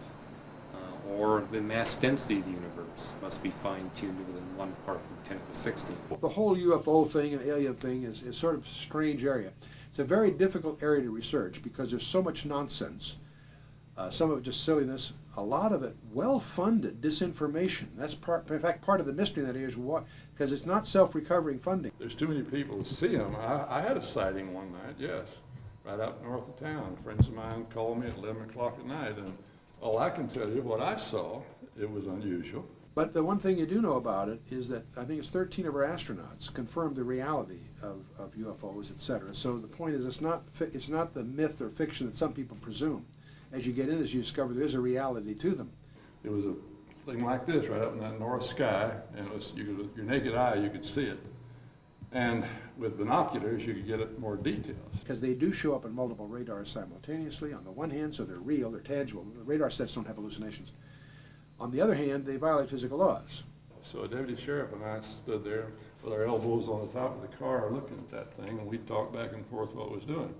Or the mass density of the universe must be fine-tuned within 1 part from 10 to the 16th. The whole UFO thing and alien thing is sort of a strange area. It's a very difficult area to research because there's so much nonsense. Some of it just silliness, a lot of it well-funded disinformation. That's in fact, part of the mystery in that area is what, because it's not self-recovering funding. There's too many people to see them. I had a sighting one night, yes, right out north of town. Friends of mine called me at 11 o'clock at night, and all I can tell you, what I saw, it was unusual. But the one thing you do know about it is that I think it's 13 of our astronauts confirmed the reality of UFOs, etc. So the point is, it's not the myth or fiction that some people presume. As you get in, as you discover there is a reality to them. It was a thing like this right up in that north sky, and it was, your naked eye, you could see it. And with binoculars, you could get it more details. Because they do show up in multiple radars simultaneously. On the one hand, so they're real, they're tangible. The radar sets don't have hallucinations. On the other hand, they violate physical laws. So a deputy sheriff and I stood there with our elbows on the top of the car looking at that thing, and we talked back and forth what it was doing.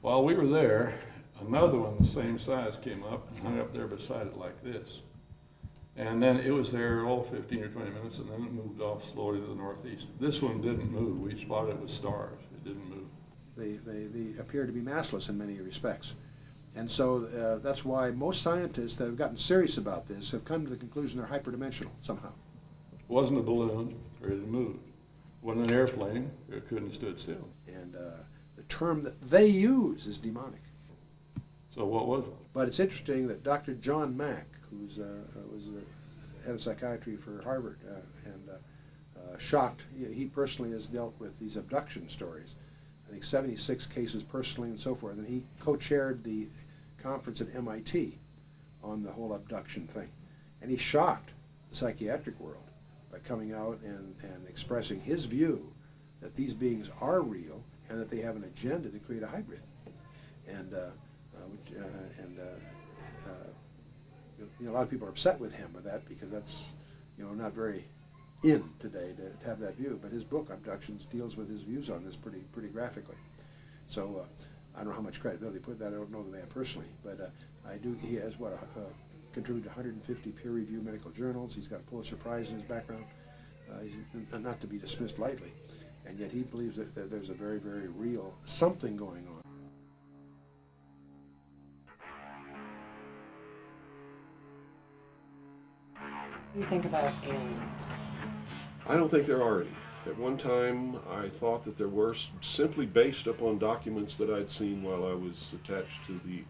While we were there, another one the same size came up and hung up there beside it like this. And then it was there all 15 or 20 minutes, and then it moved off slowly to the northeast. This one didn't move. We spotted it with stars. It didn't move. They appear to be massless in many respects. And so that's why most scientists that have gotten serious about this have come to the conclusion they're hyperdimensional somehow. It wasn't a balloon, or it moved. It wasn't an airplane, it couldn't have stood still. And the term that they use is demonic. So what was it? But it's interesting that Dr. John Mack, who's was the head of psychiatry for Harvard, and shocked, he personally has dealt with these abduction stories. I think 76 cases personally and so forth, and he co-chaired the conference at MIT on the whole abduction thing. And he shocked the psychiatric world by coming out and expressing his view that these beings are real and that they have an agenda to create a hybrid. And a lot of people are upset with him with that because that's not very in today to have that view. But his book Abductions deals with his views on this pretty graphically. So I don't know how much credibility he put that. I don't know the man personally, but I do. He has contributed to 150 peer-reviewed medical journals. He's got a Pulitzer Prize in his background. He's not to be dismissed lightly. and yet he believes that there's a very, very real something going on. What do you think about aliens? I don't think there are any. At one time, I thought that there were, simply based upon documents that I'd seen while I was attached to the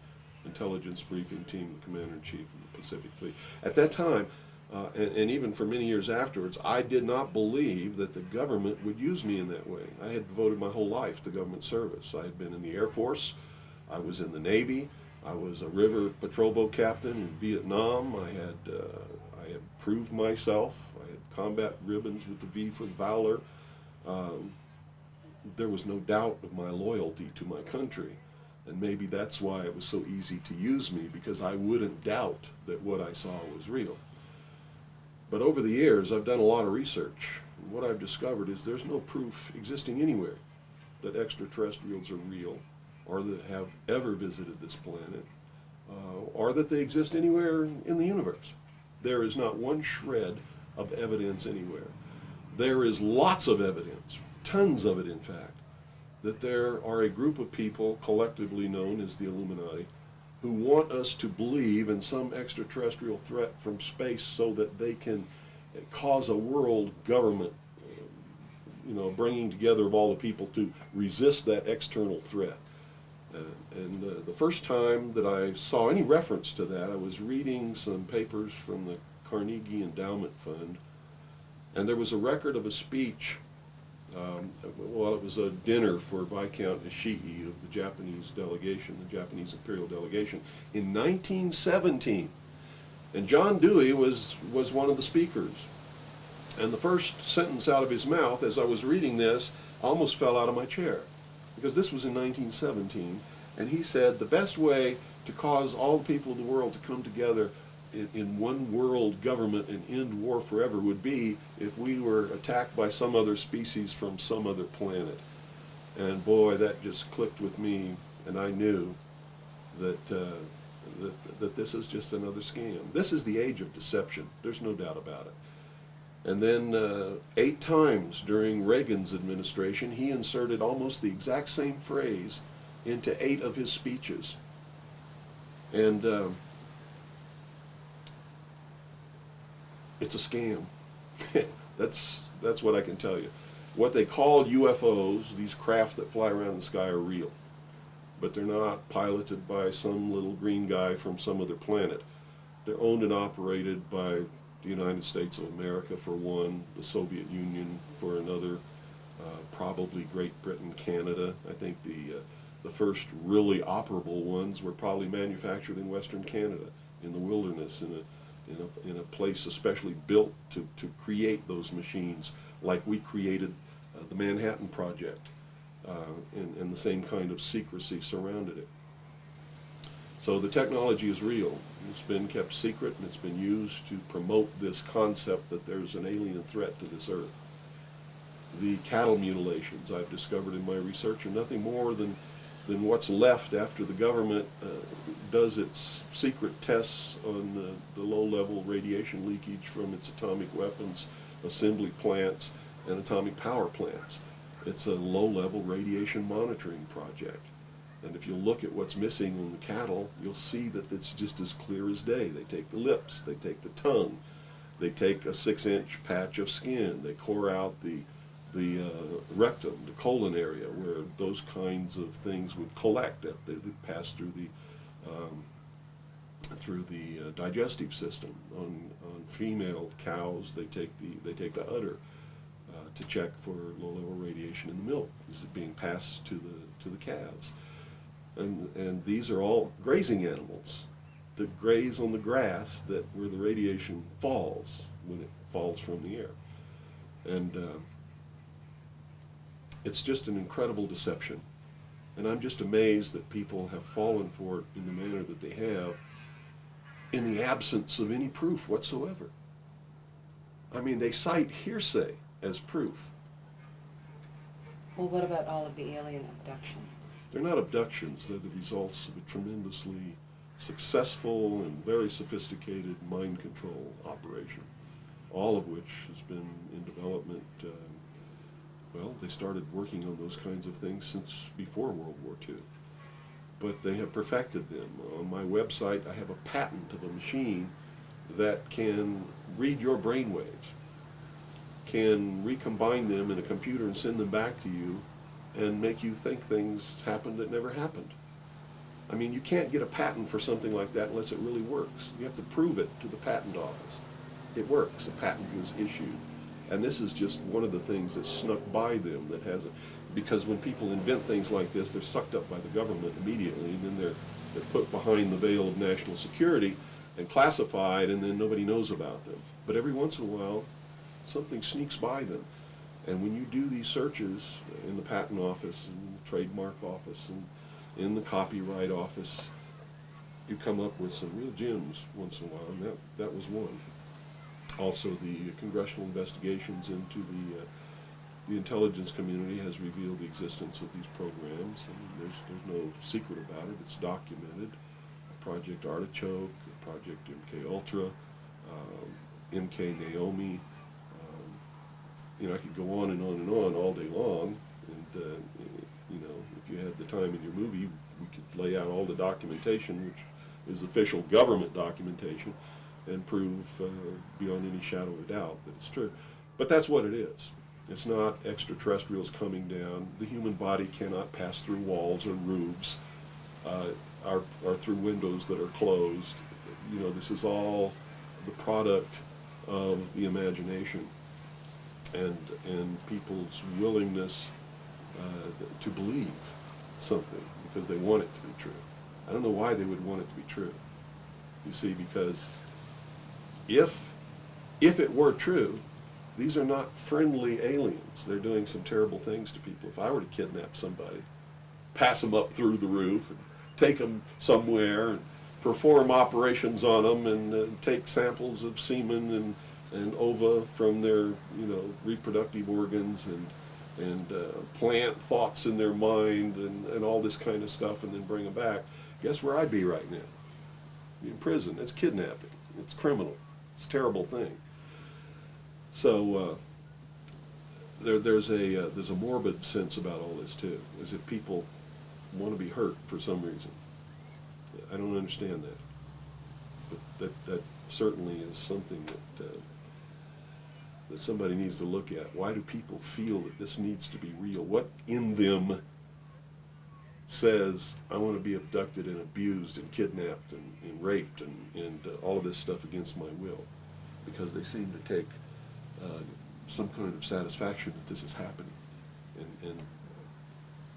intelligence briefing team, the commander-in-chief of the Pacific Fleet. At that time, and even for many years afterwards, I did not believe that the government would use me in that way. I had devoted my whole life to government service. I had been in the Air Force, I was in the Navy, I was a river patrol boat captain in Vietnam, I had proved myself, I had combat ribbons with the V for Valor. There was no doubt of my loyalty to my country. And maybe that's why it was so easy to use me, because I wouldn't doubt that what I saw was real. But over the years, I've done a lot of research. And what I've discovered is there's no proof existing anywhere that extraterrestrials are real, or that have ever visited this planet, or that they exist anywhere in the universe. There is not one shred of evidence anywhere. There is lots of evidence, tons of it in fact, that there are a group of people collectively known as the Illuminati who want us to believe in some extraterrestrial threat from space so that they can cause a world government, bringing together of all the people to resist that external threat. And the first time that I saw any reference to that, I was reading some papers from the Carnegie Endowment Fund, and there was a record of a speech. It was a dinner for Viscount Ishii of the Japanese delegation, the Japanese imperial delegation, in 1917. And John Dewey was one of the speakers. And the first sentence out of his mouth, as I was reading this, I almost fell out of my chair, because this was in 1917, and he said the best way to cause all the people of the world to come together in one world government and end war forever would be if we were attacked by some other species from some other planet. And boy, that just clicked with me, and I knew that that this is just another scam. This is the age of deception. There's no doubt about it. And then 8 times during Reagan's administration, he inserted almost the exact same phrase into 8 of his speeches. And it's a scam. That's what I can tell you. What they call UFOs, these craft that fly around the sky, are real. But they're not piloted by some little green guy from some other planet. They're owned and operated by the United States of America for one, the Soviet Union for another, probably Great Britain, Canada. I think the first really operable ones were probably manufactured in Western Canada, in the wilderness, in a place especially built to create those machines, like we created the Manhattan Project, and the same kind of secrecy surrounded it. So the technology is real. It's been kept secret, and it's been used to promote this concept that there's an alien threat to this earth. The cattle mutilations I've discovered in my research are nothing more than what's left after the government does its secret tests on the low-level radiation leakage from its atomic weapons assembly plants and atomic power plants. It's a low-level radiation monitoring project. And if you look at what's missing in the cattle, you'll see that it's just as clear as day. They take the lips, they take the tongue, they take a 6-inch patch of skin, they core out the rectum, the colon area, where those kinds of things would collect. They pass through the digestive system. On female cows, they take the udder to check for low-level radiation in the milk. This is being passed to the calves, and these are all grazing animals that graze on the grass where the radiation falls when it falls from the air, and it's just an incredible deception. And I'm just amazed that people have fallen for it in the manner that they have, in the absence of any proof whatsoever. I mean, they cite hearsay as proof. Well, what about all of the alien abductions? They're not abductions. They're the results of a tremendously successful and very sophisticated mind control operation, all of which has been in development Well, they started working on those kinds of things since before World War II. But they have perfected them. On my website, I have a patent of a machine that can read your brain waves, can recombine them in a computer and send them back to you and make you think things happened that never happened. I mean, you can't get a patent for something like that unless it really works. You have to prove it to the patent office. It works. A patent was issued. And this is just one of the things that snuck by them that hasn't, because when people invent things like this, they're sucked up by the government immediately, and then they're put behind the veil of national security and classified, and then nobody knows about them. But every once in a while, something sneaks by them. And when you do these searches in the patent office, and the trademark office, and in the copyright office, you come up with some real gems once in a while, and that was one. Also, the congressional investigations into the intelligence community has revealed the existence of these programs. I mean, there's no secret about it. It's documented. Project Artichoke, Project MK Ultra, MK Naomi. You know, I could go on and on and on all day long. And you know, if you had the time in your movie, we could lay out all the documentation, which is official government documentation, and prove beyond any shadow of a doubt that it's true. But that's what it is. It's not extraterrestrials coming down. The human body cannot pass through walls or roofs, or through windows that are closed. You know, this is all the product of the imagination and people's willingness to believe something because they want it to be true. I don't know why they would want it to be true. You see, because if it were true, these are not friendly aliens. They're doing some terrible things to people. If I were to kidnap somebody, pass them up through the roof, and take them somewhere, and perform operations on them, and take samples of semen and ova from their, you know, reproductive organs, and plant thoughts in their mind, and all this kind of stuff, and then bring them back, guess where I'd be right now? Be in prison. That's kidnapping. It's criminal. It's a terrible thing. So there's a morbid sense about all this too, as if people want to be hurt for some reason. I don't understand that, but that certainly is something that somebody needs to look at. Why do people feel that this needs to be real? What in them says, I want to be abducted and abused and kidnapped and raped and all of this stuff against my will? Because they seem to take some kind of satisfaction that this is happening. And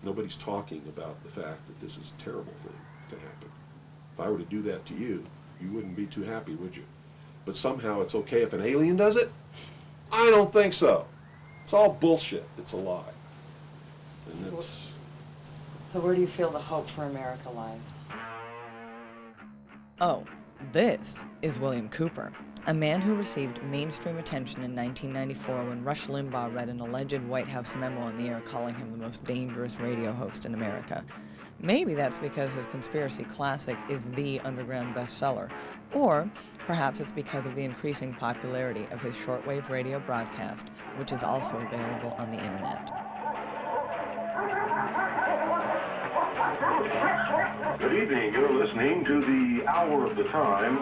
nobody's talking about the fact that this is a terrible thing to happen. If I were to do that to you, you wouldn't be too happy, would you? But somehow it's okay if an alien does it? I don't think so. It's all bullshit. It's a lie. And it's... So where do you feel the hope for America lies? Oh, this is William Cooper, a man who received mainstream attention in 1994 when Rush Limbaugh read an alleged White House memo on the air calling him the most dangerous radio host in America. Maybe that's because his conspiracy classic is the underground bestseller, or perhaps it's because of the increasing popularity of his shortwave radio broadcast, which is also available on the internet. Good evening. You're listening to the Hour of the Time.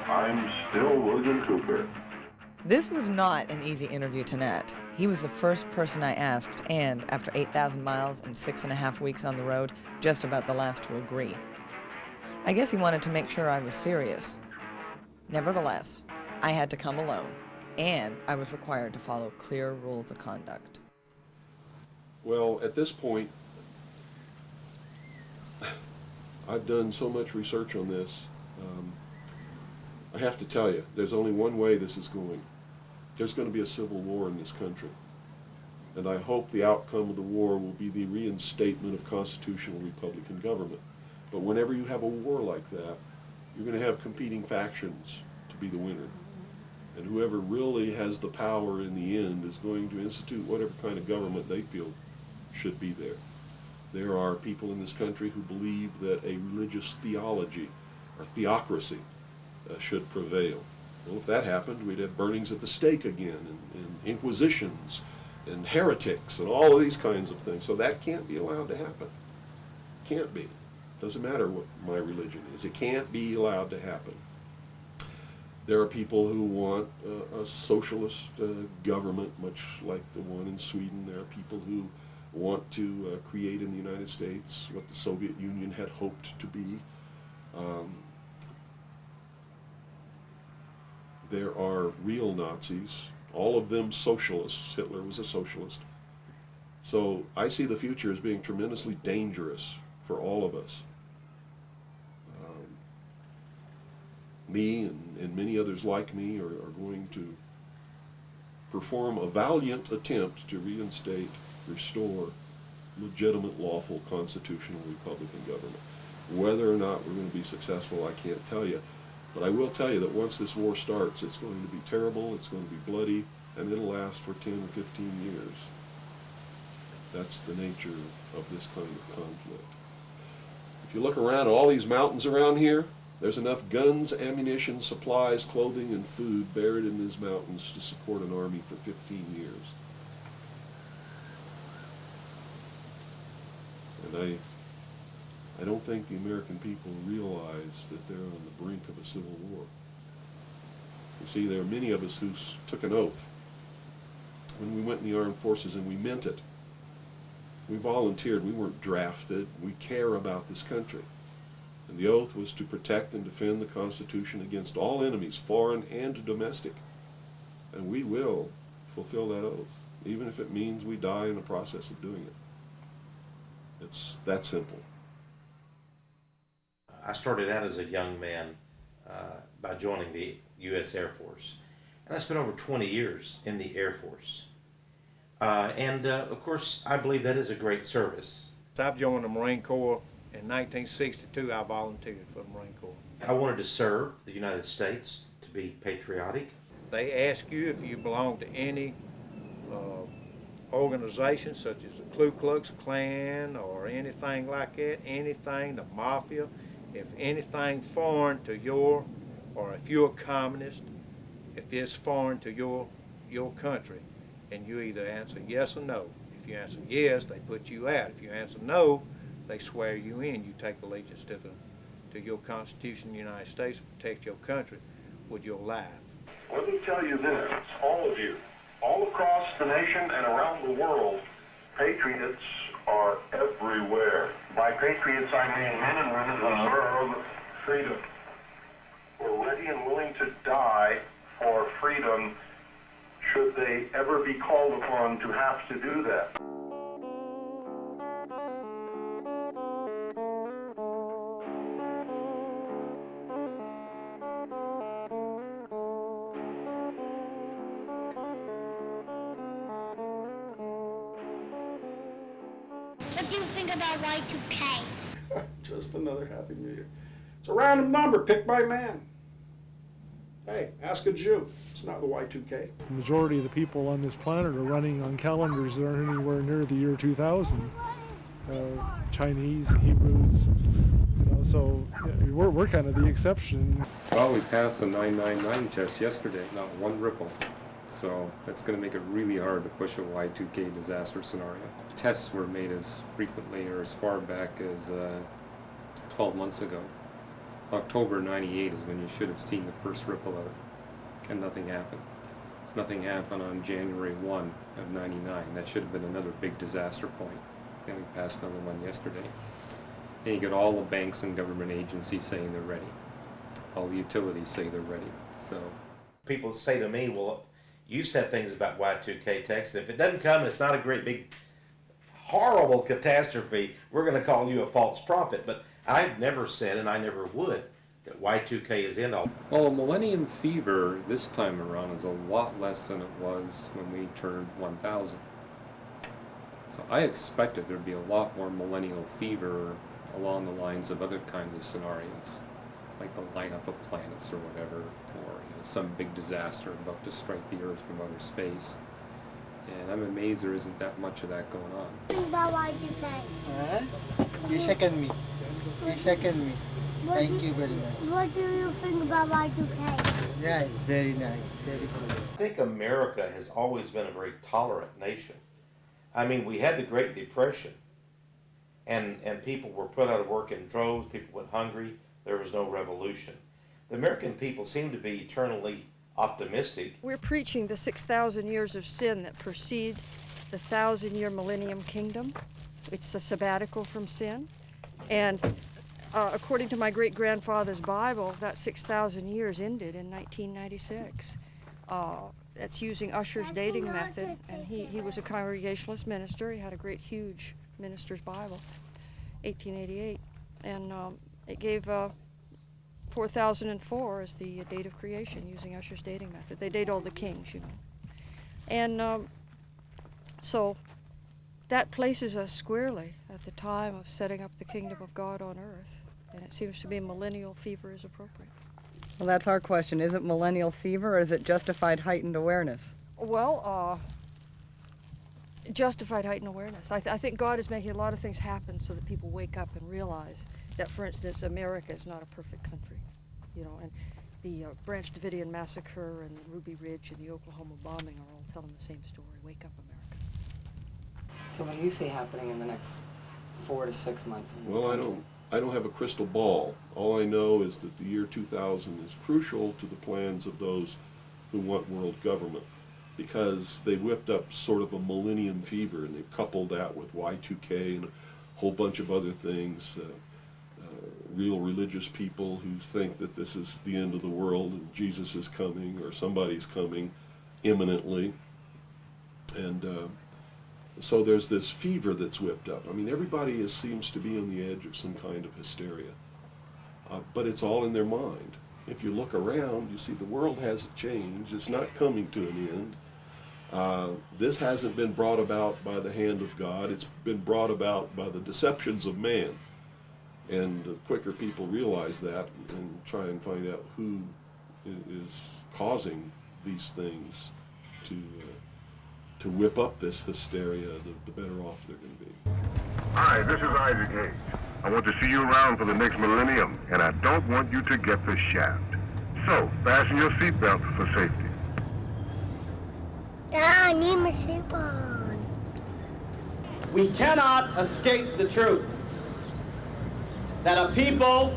I'm still William Cooper. This was not an easy interview to net. He was the first person I asked, and after 8,000 miles and 6.5 weeks on the road, just about the last to agree. I guess he wanted to make sure I was serious. Nevertheless, I had to come alone, and I was required to follow clear rules of conduct. Well, at this point, I've done so much research on this. I have to tell you, there's only one way this is going. There's going to be a civil war in this country. And I hope the outcome of the war will be the reinstatement of constitutional Republican government. But whenever you have a war like that, you're going to have competing factions to be the winner. And whoever really has the power in the end is going to institute whatever kind of government they feel should be there. There are people in this country who believe that a religious theology or theocracy should prevail. Well, if that happened, we'd have burnings at the stake again, and inquisitions, and heretics and all of these kinds of things. So that can't be allowed to happen. Can't be. Doesn't matter what my religion is. It can't be allowed to happen. There are people who want a socialist government, much like the one in Sweden. There are people who want to create in the United States what the Soviet Union had hoped to be. There are real Nazis, all of them socialists. Hitler was a socialist. So I see the future as being tremendously dangerous for all of us. Me and many others like me are going to perform a valiant attempt to reinstate, restore legitimate, lawful, constitutional Republican government. Whether or not we're going to be successful, I can't tell you. But I will tell you that once this war starts, it's going to be terrible, it's going to be bloody, and it'll last for 10 or 15 years. That's the nature of this kind of conflict. If you look around at all these mountains around here, there's enough guns, ammunition, supplies, clothing, and food buried in these mountains to support an army for 15 years. And I don't think the American people realize that they're on the brink of a civil war. You see, there are many of us who took an oath when we went in the armed forces, and we meant it. We volunteered. We weren't drafted. We care about this country. And the oath was to protect and defend the Constitution against all enemies, foreign and domestic. And we will fulfill that oath, even if it means we die in the process of doing it. It's that simple. I started out as a young man by joining the U.S. Air Force. And I spent over 20 years in the Air Force. Of course, I believe that is a great service. I've joined the Marine Corps. In 1962, I volunteered for the Marine Corps. I wanted to serve the United States, to be patriotic. They ask you if you belong to any organization, such as the Ku Klux Klan or anything like that, anything, the Mafia, if anything foreign to your, or if you're a communist, if it's foreign to your country, and you either answer yes or no. If you answer yes, they put you out. If you answer no, they swear you in. You take allegiance to your Constitution of the United States, protect your country with your life. Let me tell you this, all of you, all across the nation and around the world, patriots are everywhere. By patriots, I mean men and women who deserve freedom. We're ready and willing to die for freedom should they ever be called upon to have to do that. What do you think about Y2K? Just another Happy New Year. It's a random number picked by man. Hey, ask a Jew. It's not the Y2K. The majority of the people on this planet are running on calendars that aren't anywhere near the year 2000. Chinese, Hebrews, so we're kind of the exception. Well, we passed the 999 test yesterday, not one ripple. So that's going to make it really hard to push a Y2K disaster scenario. Tests were made as frequently or as far back as 12 months ago. October 98 is when you should have seen the first ripple of it, and nothing happened. Nothing happened on January 1 of 99. That should have been another big disaster point. And we passed another one yesterday. And you get all the banks and government agencies saying they're ready. All the utilities say they're ready. So People say to me, well, you said things about Y2K, Texe. If it doesn't come, it's not a great big horrible catastrophe, we're going to call you a false prophet. But I've never said, and I never would, that Y2K is in all. Well, the Millennium fever this time around is a lot less than it was when we turned 1,000. So I expected there'd be a lot more millennial fever along the lines of other kinds of scenarios, like the lineup of planets or whatever, or some big disaster about to strike the Earth from outer space. And I'm amazed there isn't that much of that going on. What about Y2K? You second me. You second me. Thank you very much. What do you think about Y2K? Yeah, it's very nice, very cool. I think America has always been a very tolerant nation. I mean, we had the Great Depression, and people were put out of work in droves, people went hungry, there was no revolution. The American people seem to be eternally optimistic. We're preaching the 6,000 years of sin that precede the 1,000-year Millennium Kingdom. It's a sabbatical from sin. And according to my great-grandfather's Bible, that 6,000 years ended in 1996. That's using Ussher's dating method, and he was a Congregationalist minister. He had a great, huge minister's Bible, 1888, and it gave 4004 as the date of creation using Ussher's dating method. They date all the kings, you know. And so that places us squarely at the time of setting up the kingdom of God on earth, and it seems to be millennial fever is appropriate. Well, that's our question. Is it millennial fever or is it justified heightened awareness? Well, justified heightened awareness. I think God is making a lot of things happen so that people wake up and realize that, for instance, America is not a perfect country, you know, and the Branch Davidian massacre and the Ruby Ridge and the Oklahoma bombing are all telling the same story. Wake up, America. So what do you see happening in the next 4 to 6 months in this Well, country? I don't have a crystal ball. All I know is that the year 2000 is crucial to the plans of those who want world government, because they whipped up sort of a millennium fever, and they've coupled that with Y2K and a whole bunch of other things. Real religious people who think that this is the end of the world and Jesus is coming or somebody's coming imminently. And so there's this fever that's whipped up. I mean, everybody seems to be on the edge of some kind of hysteria, but it's all in their mind. If you look around, you see the world hasn't changed. It's not coming to an end. This hasn't been brought about by the hand of God. It's been brought about by the deceptions of man. And the quicker people realize that and try and find out who is causing these things to whip up this hysteria, the better off they're going to be. Hi, this is Isaac Hayes. I want to see you around for the next millennium, and I don't want you to get the shaft. So, fasten your seatbelt for safety. Dad, I need my soup on. We cannot escape the truth that a people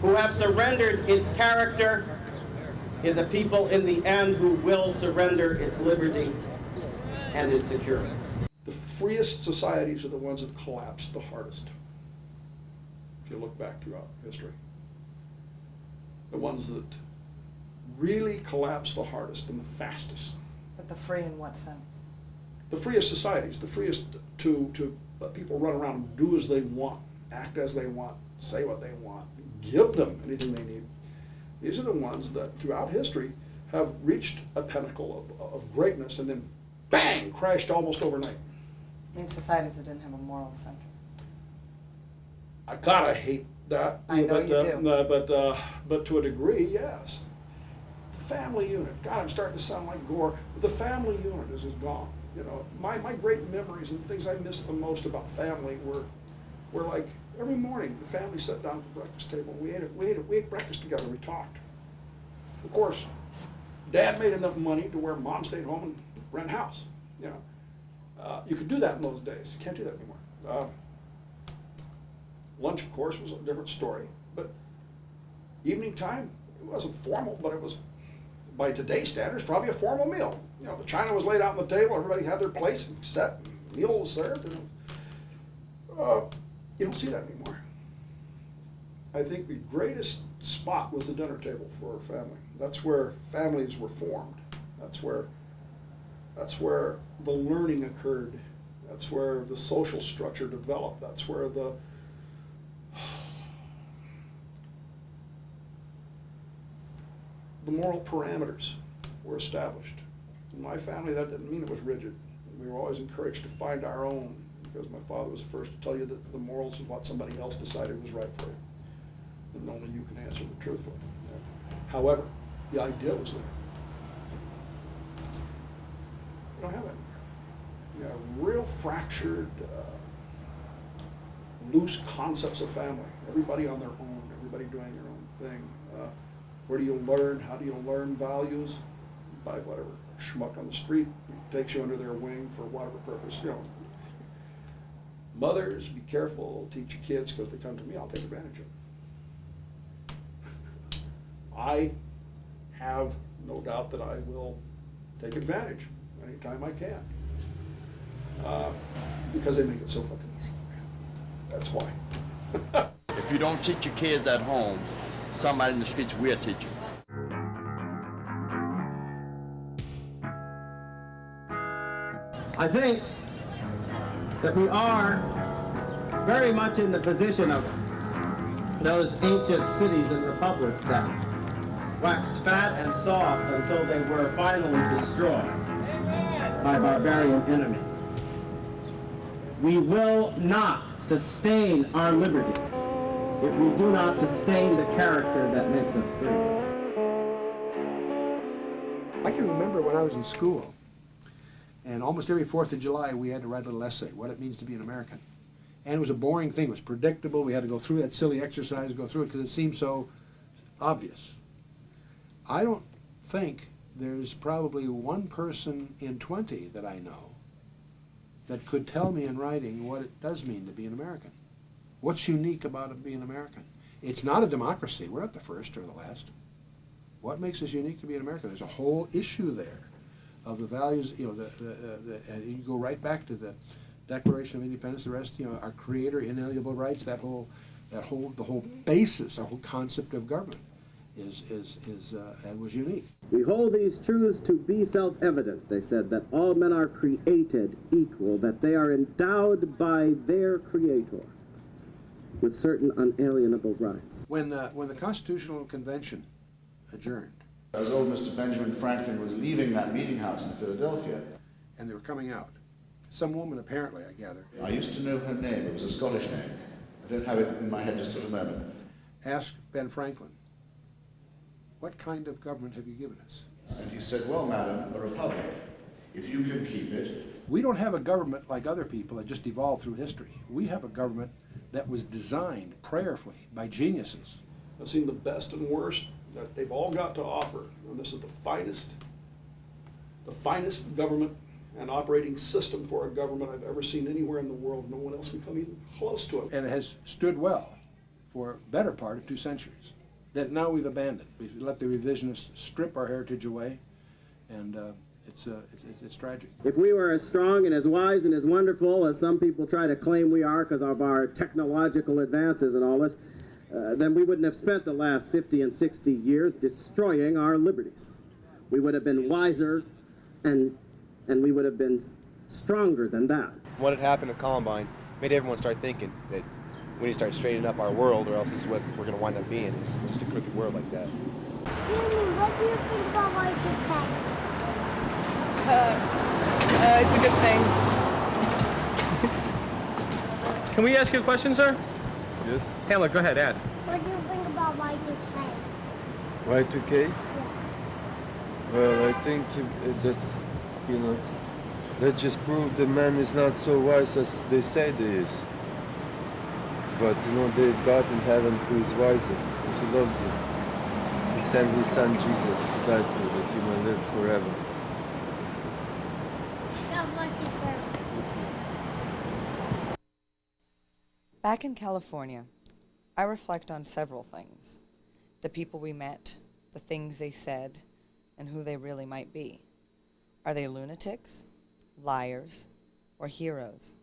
who have surrendered its character is a people in the end who will surrender its liberty and its security. The freest societies are the ones that collapse the hardest. If you look back throughout history, the ones that really collapse the hardest and the fastest. But the free in what sense? The freest societies, the freest to let people run around and do as they want, act as they want, say what they want, give them anything they need. These are the ones that throughout history have reached a pinnacle of greatness and then bang, crashed almost overnight. I mean, societies that didn't have a moral center. I gotta hate that. I know you do. But to a degree, yes. The family unit. God, I'm starting to sound like Gore. The family unit is gone. You know, my great memories and the things I miss the most about family were like every morning the family sat down at the breakfast table. We ate breakfast together. We talked. Of course, Dad made enough money to where Mom stayed home and rent a house. You know, you could do that in those days. You can't do that anymore. Lunch, of course, was a different story. But evening time, it wasn't formal, but it was, by today's standards, probably a formal meal. You know, the china was laid out on the table. Everybody had their place and set. And meal was served. And you don't see that anymore. I think the greatest spot was the dinner table for a family. That's where families were formed. That's where the learning occurred. That's where the social structure developed. That's where the moral parameters were established. In my family, that didn't mean it was rigid. We were always encouraged to find our own, because my father was the first to tell you that the morals of what somebody else decided was right for you. And only you can answer the truth for it. However, the idea was there. We don't have that. You know, real fractured, loose concepts of family. Everybody on their own. everybody doing their own thing. Where do you learn? How do you learn values? By whatever schmuck on the street takes you under their wing for whatever purpose, you know. Mothers, be careful, teach your kids, because they come to me, I'll take advantage of them. I have no doubt that I will take advantage anytime I can. Because they make it so fucking easy. That's why. If you don't teach your kids at home, somebody in the streets will teach you. I think that we are very much in the position of those ancient cities and republics that waxed fat and soft until they were finally destroyed by barbarian enemies. We will not sustain our liberty if we do not sustain the character that makes us free. I can remember when I was in school, and almost every 4th of July we had to write a little essay, what it means to be an American. And it was a boring thing, it was predictable, we had to go through that silly exercise, go through it because it seemed so obvious. I don't think there's probably one person in 20 that I know that could tell me in writing what it does mean to be an American. What's unique about it being American? It's not a democracy, we're not the first or the last. What makes us unique to be an American? There's a whole issue there of the values, you know, and you go right back to the Declaration of Independence, the rest, you know, our creator, inalienable rights, the whole basis, the whole concept of government was unique. We hold these truths to be self-evident, they said, that all men are created equal, that they are endowed by their creator with certain unalienable rights. When the Constitutional Convention adjourned, as old Mr. Benjamin Franklin was leaving that meeting house in Philadelphia, and they were coming out, some woman apparently, I gather, I used to know her name, it was a Scottish name. I don't have it in my head just at the moment. Asked Ben Franklin, what kind of government have you given us? And he said, well, madam, a republic. If you can keep it. We don't have a government like other people that just evolved through history. We have a government that was designed prayerfully by geniuses. I've seen the best and worst that they've all got to offer. And this is the finest government and operating system for a government I've ever seen anywhere in the world. No one else can come even close to it. And it has stood well for a better part of 2 centuries. That now we've abandoned. We've let the revisionists strip our heritage away, and it's tragic. If we were as strong and as wise and as wonderful as some people try to claim we are because of our technological advances and all this, then we wouldn't have spent the last 50 and 60 years destroying our liberties. We would have been wiser and we would have been stronger than that. What had happened at Columbine made everyone start thinking that we need to start straightening up our world, or else this is what we're going to wind up being. It's just a crooked world like that. What do you think about Y2K? It's a good thing. Can we ask you a question, sir? Yes. Hamlet, go ahead, ask. What do you think about Y2K? Y2K? Yeah. Well, I think that's, you know, that just proved the man is not so wise as they say he is. But, you know, there is God in heaven who is wiser, and he loves you. He sent his son Jesus to die for you, that you may live forever. God bless you, sir. Back in California, I reflect on several things. The people we met, the things they said, and who they really might be. Are they lunatics, liars, or heroes?